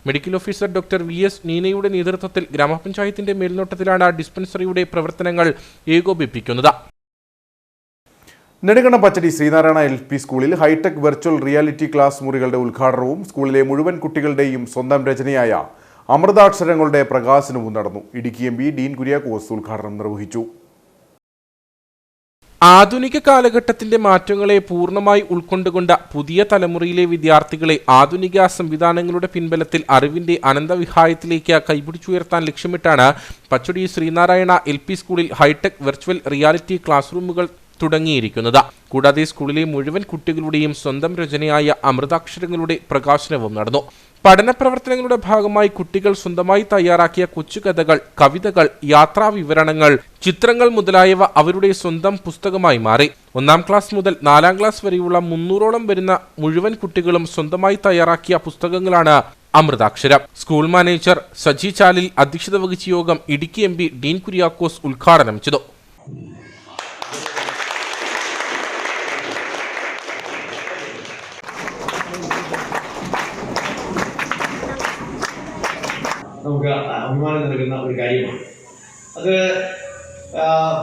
[SPEAKER 2] മെഡിക്കൽ ഓഫീസർ ഡോക്ടർ VS നീനയുടെ നേതൃത്വത്തിൽ ഗ്രാമപഞ്ചായത്തിന്റെ മേൽനോട്ടത്തിലാണ് ഡിസ്പെൻസറിയുടെ പ്രവർത്തനങ്ങൾ ഏകോപിപ്പിക്കുന്നത്.
[SPEAKER 1] നെടുങ്കണ്ടം പച്ചടി ശ്രീനാരായണ LP സ്കൂളിൽ ഹൈടെക് വെർച്വൽ റിയാലിറ്റി ക്ലാസ് മുറികളുടെ ഉദ്ഘാടനവും സ്കൂളിലെ മുഴുവൻ കുട്ടികളുടെയും സ്വന്തം രചനയായ അമൃതാക്ഷരങ്ങളുടെ പ്രകാശനവും നടന്നു. ഇടുക്കി MP ഡീൻ കുര്യാക്കോസ് ഉദ്ഘാടനം നിർവഹിച്ചു.
[SPEAKER 2] ആധുനിക കാലഘട്ടത്തിന്റെ മാറ്റങ്ങളെ പൂർണ്ണമായി ഉൾക്കൊണ്ടുകൊണ്ട് പുതിയ തലമുറയിലെ വിദ്യാർത്ഥികളെ ആധുനിക സംവിധാനങ്ങളുടെ പിൻബലത്തിൽ അറിവിന്റെ അനന്തവിഹായത്തിലേക്ക് കൈപിടിച്ചുയർത്താൻ ലക്ഷ്യമിട്ടാണ് പച്ചടി ശ്രീനാരായണ LP സ്കൂളിൽ ഹൈടെക് വെർച്വൽ റിയാലിറ്റി ക്ലാസ് റൂമുകൾ തുടങ്ങിയിരിക്കുന്നത്. കൂടാതെ സ്കൂളിലെ മുഴുവൻ കുട്ടികളുടെയും സ്വന്തം രചനയായ അമൃതാക്ഷരങ്ങളുടെ പ്രകാശനവും നടന്നു. പഠന പ്രവർത്തനങ്ങളുടെ ഭാഗമായി കുട്ടികൾ സ്വന്തമായി തയ്യാറാക്കിയ കൊച്ചുകഥകൾ, കവിതകൾ, യാത്രാ വിവരണങ്ങൾ, ചിത്രങ്ങൾ മുതലായവ അവരുടെ സ്വന്തം പുസ്തകമായി മാറി. 1-ാം ക്ലാസ് മുതൽ 4-ാം ക്ലാസ് വരെയുള്ള 300ഓളം വരുന്ന മുഴുവൻ കുട്ടികളും സ്വന്തമായി തയ്യാറാക്കിയ പുസ്തകങ്ങളാണ് അമൃതാക്ഷരം. സ്കൂൾ മാനേജർ സജി ചാലിൽ അധ്യക്ഷത വഹിച്ച യോഗം ഇടുക്കി MP ഡീൻ കുര്യാക്കോസ് ഉദ്ഘാടനം ചെയ്തു.
[SPEAKER 9] നമുക്ക് അഭിമാനം നൽകുന്ന ഒരു കാര്യമാണ്. അത്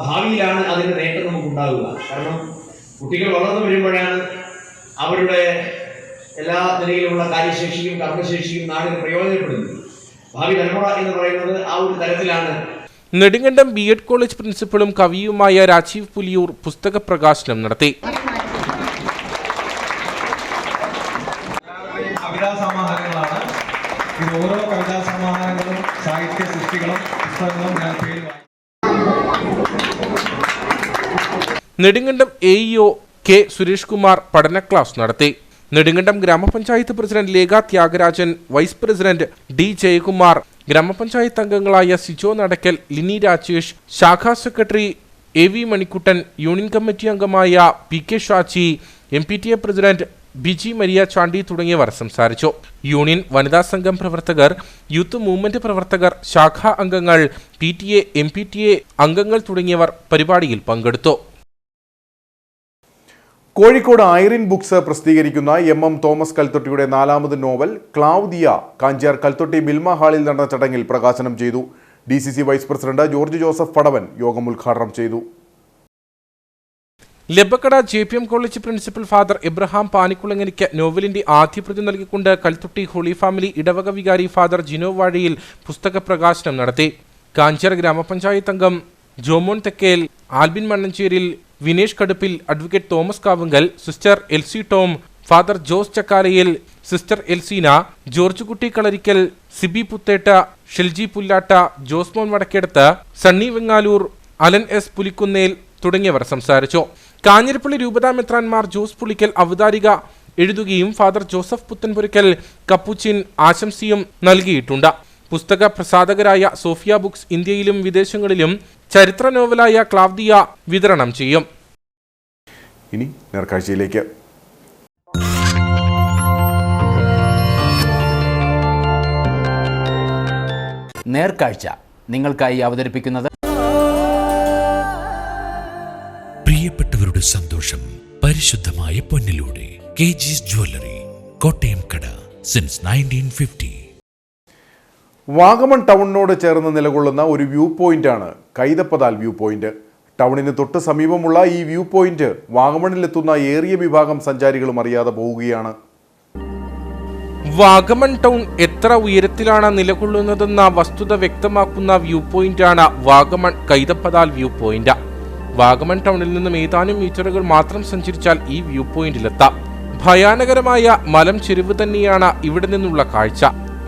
[SPEAKER 9] ഭാവിയിലാണ് അതിൻ്റെ നേട്ടം നമുക്കുണ്ടാകുക. കാരണം കുട്ടികൾ വളർന്നു വരുമ്പോഴാണ് അവരുടെ എല്ലാ നിലയിലുള്ള കാര്യശേഷിയും കർമ്മശേഷിയും നാടിന് പ്രയോജനപ്പെടുന്നത്. ഭാവി തലമുറ എന്ന് പറയുന്നത് ആ ഒരു തരത്തിലാണ്.
[SPEAKER 2] നെടുങ്കണ്ടം B.Ed കോളേജ് പ്രിൻസിപ്പലും കവിയുമായ രാജീവ് പുലിയൂർ പുസ്തക പ്രകാശനം നടത്തി.
[SPEAKER 14] കവിതാ സമാഹാരങ്ങളാണ്. ഇത് ഓരോ കവിതാ സമാഹാരങ്ങളും സാഹിത്യ സൃഷ്ടികളും പുസ്തകങ്ങളും ഞാൻ പേര്
[SPEAKER 2] നെടുങ്കണ്ടം AEO K സുരേഷ് കുമാർ പഠന ക്ലാസ് നടത്തി. Nedumkandam gramapanchayat president Lekha Thyagarajan, vice president D Jayakumar, gramapanchayat അംഗങ്ങളായ സിജോ നടക്കൽ, ലിനി രാജേഷ്, ശാഖാ secretary AV Manikuttan, union committee അംഗമായ PK Shachi, MPTA president BG Maria Chandy തുടങ്ങിയവർ സംസാരിച്ചു. യൂണിയൻ വനിതാ സംഘം പ്രവർത്തകർ, യൂത്ത് മൂവ്മെന്റ് പ്രവർത്തകർ, ശാഖാ അംഗങ്ങൾ, PTA, MPTA അംഗങ്ങൾ തുടങ്ങിയവർ പരിപാടിയിൽ പങ്കെടുത്തു.
[SPEAKER 1] കോഴിക്കോട് ഐറിൻ ബുക്സ് പ്രസിദ്ധീകരിക്കുന്ന MM തോമസ് കൽത്തൊട്ടിയുടെ 4ാമത് നോവൽ ക്ലാവുദിയ കാഞ്ചിയാർ കൽത്തൊട്ടി ബിൽമ ഹാളിൽ നടന്ന ചടങ്ങിൽ പ്രകാശനം ചെയ്തു. DCC vice president George Joseph Padavan യോഗം ഉദ്ഘാടനം ചെയ്തു.
[SPEAKER 2] Labbakkada JPM college principal father Abraham പാനിക്കുളങ്ങനിക്ക് നോവലിന്റെ ആദ്യ പ്രതി നൽകിക്കൊണ്ട് കൽത്തൊട്ടി ഹോളി ഫാമിലി ഇടവക വികാരി ഫാദർ ജിനോ വാഴയിൽ പുസ്തക പ്രകാശനം നടത്തി. കാഞ്ചിയാർ ഗ്രാമപഞ്ചായത്ത് അംഗം Jomon Thekkel, Albin Mannancheril, Vinesh Kaduppil, advocate Thomas Kavungal, sister Elsy Tom, father Jose Chakkalayil, sister Elseena, George Kutty Kalarikkal, Siby Puthetta, Shilji Pullatta, Josemon Vadakkedath, Sunny Vengaloor, Alan S Pulikkunnel തുടങ്ങിയവർ സംസാരിച്ചു. കാഞ്ഞിരപ്പള്ളി രൂപതാ മെത്രാൻമാർ ജോസ് പുളിക്കൽ അവതാരിക എഴുതുകയും ഫാദർ ജോസഫ് പുത്തൻപുരയ്ക്കൽ കപ്പുച്ചിൻ ആശംസയും നൽകിയിട്ടുണ്ട്. പുസ്തക പ്രസാധകരായ സോഫിയ ബുക്സ് ഇന്ത്യയിലും വിദേശങ്ങളിലും ചരിത്ര നോവലായ ക്ലാവ്ദിയ വിതരണം ചെയ്യും.
[SPEAKER 1] ഇനി നേർക്കാഴ്ചയിലേക്ക്.
[SPEAKER 15] നേർക്കാഴ്ച നിങ്ങൾക്കായി അവതരിപ്പിക്കുന്നത്
[SPEAKER 16] പ്രിയപ്പെട്ടവരുടെ സന്തോഷം പരിശുദ്ധമായ പൊന്നിലൂടെ KG's ജ്വല്ലറി, കോട്ടയം കട, സിൻസ് 1950.
[SPEAKER 1] വാഗമൺ ടൗണിനോട് ചേർന്ന് നിലകൊള്ളുന്ന ഒരു വ്യൂ പോയിന്റാണ് കൈതപ്പതാൽ വ്യൂ പോയിന്റ്. ടൗണിന് തൊട്ട് സമീപമുള്ള ഈ വ്യൂ പോയിന്റ് വാഗമണിലെത്തുന്ന ഏറിയ വിഭാഗം സഞ്ചാരികളും അറിയാതെ പോവുകയാണ്.
[SPEAKER 2] വാഗമൺ ടൗൺ എത്ര ഉയരത്തിലാണ് നിലകൊള്ളുന്നതെന്ന വസ്തുത വ്യക്തമാക്കുന്ന വ്യൂ പോയിന്റാണ് വാഗമൺ കൈതപ്പതാൽ വ്യൂ പോയിന്റ്. വാഗമൺ ടൗണിൽ നിന്നും ഏതാനും മീറ്ററുകൾ മാത്രം സഞ്ചരിച്ചാൽ ഈ വ്യൂ പോയിന്റിലെത്താം. ഭയാനകരമായ മലം ചെരുവ് തന്നെയാണ് ഇവിടെ നിന്നുള്ള കാഴ്ച.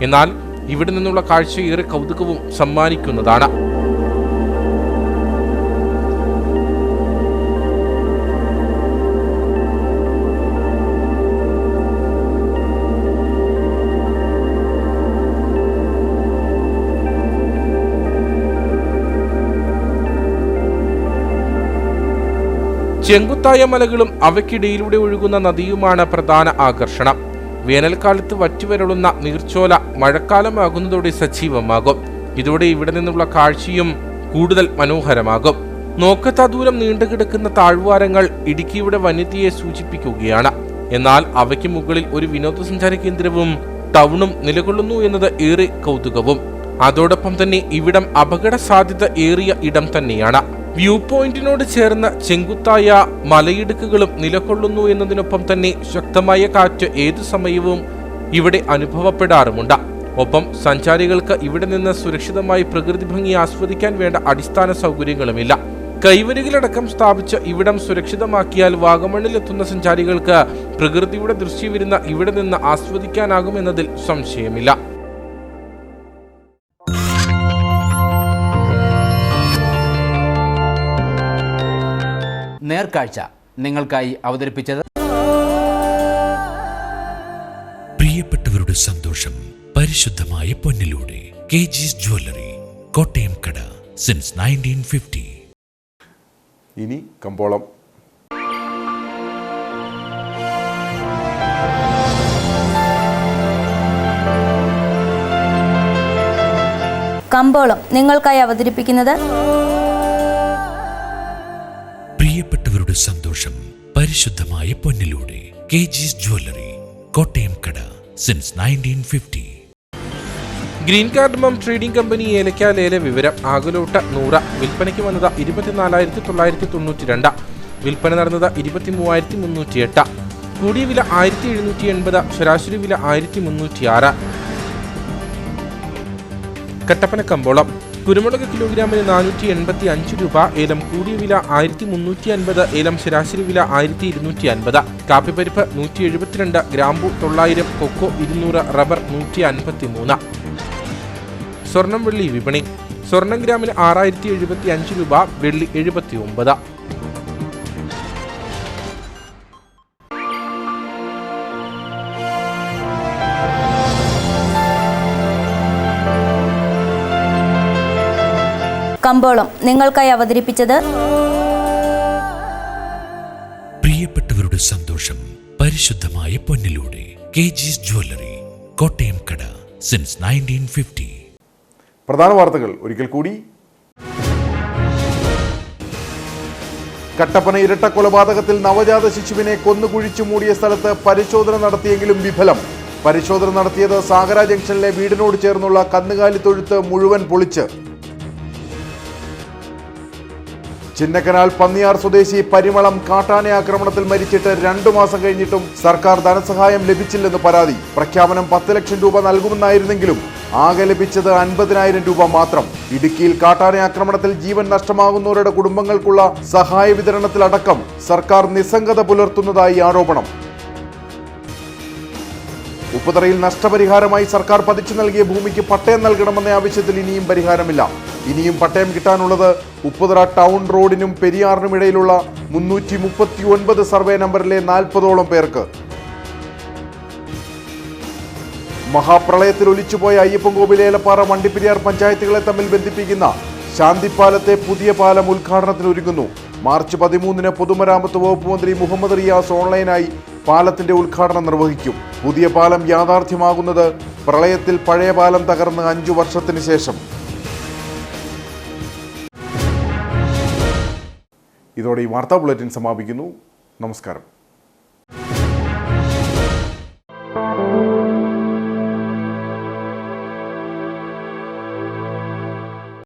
[SPEAKER 2] എന്നാൽ ഇവിടെ നിന്നുള്ള കാഴ്ച ഏറെ കൗതുകവും സമ്മാനിക്കുന്നതാണ്. ചെങ്കുത്തായ മലകളും അവയ്ക്കിടയിലൂടെ ഒഴുകുന്ന നദിയുമാണ് പ്രധാന ആകർഷണം. വേനൽക്കാലത്ത് വറ്റിവരളുന്ന നീർച്ചോല മഴക്കാലമാകുന്നതോടെ സജീവമാകും. ഇതോടെ ഇവിടെ നിന്നുള്ള കാഴ്ചയും കൂടുതൽ മനോഹരമാകും. നോക്കത്താ ദൂരം നീണ്ടുകിടക്കുന്ന താഴ്വാരങ്ങൾ ഇടുക്കിയുടെ വന്യതയെ സൂചിപ്പിക്കുകയാണ്. എന്നാൽ അവയ്ക്ക് മുകളിൽ ഒരു വിനോദസഞ്ചാര കേന്ദ്രവും ടൗണും നിലകൊള്ളുന്നു എന്നത് ഏറെ കൗതുകവും. അതോടൊപ്പം തന്നെ ഇവിടം അപകട സാധ്യത ഏറിയ ഇടം തന്നെയാണ്. വ്യൂ പോയിന്റിനോട് ചേർന്ന് ചെങ്കുത്തായ മലയിടുക്കുകളും നിലകൊള്ളുന്നു എന്നതിനൊപ്പം തന്നെ ശക്തമായ കാറ്റ് ഏതു സമയവും ഇവിടെ അനുഭവപ്പെടാറുമുണ്ട്. ഒപ്പം സഞ്ചാരികൾക്ക് ഇവിടെ നിന്ന് സുരക്ഷിതമായി പ്രകൃതി ഭംഗി ആസ്വദിക്കാൻ വേണ്ട അടിസ്ഥാന സൗകര്യങ്ങളുമില്ല. കൈവരികളടക്കം സ്ഥാപിച്ച് ഇവിടം സുരക്ഷിതമാക്കിയാൽ വാഗമണ്ണിലെത്തുന്ന സഞ്ചാരികൾക്ക് പ്രകൃതിയുടെ ദൃശ്യവിരുന്ന ഇവിടെ നിന്ന് ആസ്വദിക്കാനാകുമെന്നതിൽ സംശയമില്ല.
[SPEAKER 15] നേർക്കാഴ്ച നിങ്ങൾക്കായി അവതരിപ്പിച്ചത്
[SPEAKER 16] പ്രിയപ്പെട്ടവരുടെ സന്തോഷം പരിശുദ്ധമായ പൊന്നിലൂടെ KG's ജ്വല്ലറി, കോട്ടയം കട, സിൻസ് 1950.
[SPEAKER 1] ഇനി കമ്പോളം.
[SPEAKER 17] കമ്പോളം നിങ്ങൾക്കായി അവതരിപ്പിക്കുന്നത്
[SPEAKER 16] പ്രിയപ്പെട്ടവരുടെ സന്തോഷം പരിശുദ്ധമായ പൊന്നിലൂടെ KG's ജ്വല്ലറി, കോട്ടയം കട, since 1950.
[SPEAKER 2] Green cardamom trading company ഏലക്ക ലേല വിവരം. ആകലോട്ട് 100, വിൽപ്പനയ്ക്ക് വന്നത് 24,992, വിൽപ്പന നടന്നത് 23,308, കൂടിയ വില 1,780, ശരാശരി വില 1,306. കട്ടപ്പന കമ്പോളം. കുരുമുളക് കിലോഗ്രാമിന് 485 രൂപ, ഏലം കൂടിയ വില 1,350, ഏലം ശരാശരി വില 1,250. കാപ്പിപ്പരിപ്പ് 172, ഗ്രാമ്പു 900, കൊക്കോ 200, റബ്ബർ 153. സ്വർണം വെള്ളി വിപണി. സ്വർണം ഗ്രാമിന് 6,075 രൂപ, വെള്ളി 79.
[SPEAKER 17] കമ്പോളം നിങ്ങൾക്കായി അവതരിപ്പിച്ചത്
[SPEAKER 16] പ്രിയപ്പെട്ടവരുടെ സന്തോഷം പരിശുദ്ധമായ പൊന്നിലൂടെ KG's ജ്വല്ലറി, കോട്ടയം കട, സിൻസ് 1950.
[SPEAKER 1] പ്രധാന വാർത്തകൾ ഒരിക്കൽ കൂടി. കട്ടപ്പന ഇരട്ട കൊലപാതകത്തിൽ നവജാത ശിശുവിനെ കൊന്നുകുഴിച്ചു മൂടിയ സ്ഥലത്ത് പരിശോധന നടത്തിയെങ്കിലും വിഫലം. പരിശോധന നടത്തിയത് സാഗര ജംഗ്ഷനിലെ വീടിനോട് ചേർന്നുള്ള കന്നുകാലി തൊഴുത്ത് മുഴുവൻ പൊളിച്ച്. ചിന്നക്കനാൽ പന്നിയാർ സ്വദേശി പരിമളം കാട്ടാന ആക്രമണത്തിൽ മരിച്ചിട്ട് 2 മാസം കഴിഞ്ഞിട്ടും സർക്കാർ ധനസഹായം ലഭിച്ചില്ലെന്ന് പരാതി. പ്രഖ്യാപനം 10 ലക്ഷം രൂപ നൽകുമെന്നായിരുന്നെങ്കിലും ആകെ ലഭിച്ചത് 50,000 രൂപ മാത്രം. ഇടുക്കിയിൽ കാട്ടാന ആക്രമണത്തിൽ ജീവൻ നഷ്ടമാകുന്നവരുടെ കുടുംബങ്ങൾക്കുള്ള സഹായ വിതരണത്തിലടക്കം സർക്കാർ നിസ്സംഗത പുലർത്തുന്നതായി ആരോപണം. ഉപ്പുതറയിൽ നഷ്ടപരിഹാരമായി സർക്കാർ പതിച്ചു നൽകിയ ഭൂമിക്ക് പട്ടയം നൽകണമെന്ന ആവശ്യത്തിൽ ഇനിയും പരിഹാരമില്ല. ഇനിയും പട്ടയം കിട്ടാനുള്ളത് ഉപ്പുതറ ടൗൺ റോഡിനും പെരിയാറിനും ഇടയിലുള്ള 339 സർവേ നമ്പറിലെ 40ഓളം പേർക്ക്. മഹാപ്രളയത്തിൽ ഒലിച്ചുപോയ അയ്യപ്പൻകോവിൽ, ഏലപ്പാറ, വണ്ടിപ്പെരിയാർ പഞ്ചായത്തുകളെ തമ്മിൽ ബന്ധിപ്പിക്കുന്ന ശാന്തിപ്പാലത്തെ പുതിയ പാലം ഉദ്ഘാടനത്തിനൊരുങ്ങുന്നു. മാർച്ച് 13 പൊതുമരാമത്ത് വകുപ്പ് മന്ത്രി മുഹമ്മദ് റിയാസ് ഓൺലൈനായി പാലത്തിന്റെ ഉദ്ഘാടനം നിർവഹിക്കും. പുതിയ പാലം യാഥാർത്ഥ്യമാകുന്നത് പ്രളയത്തിൽ പഴയ പാലം തകർന്ന് 5 വർഷത്തിന് ശേഷം. ഇതോടെ ഈ വാർത്താ ബുള്ളറ്റിൻ സമാപിക്കുന്നു. നമസ്കാരം.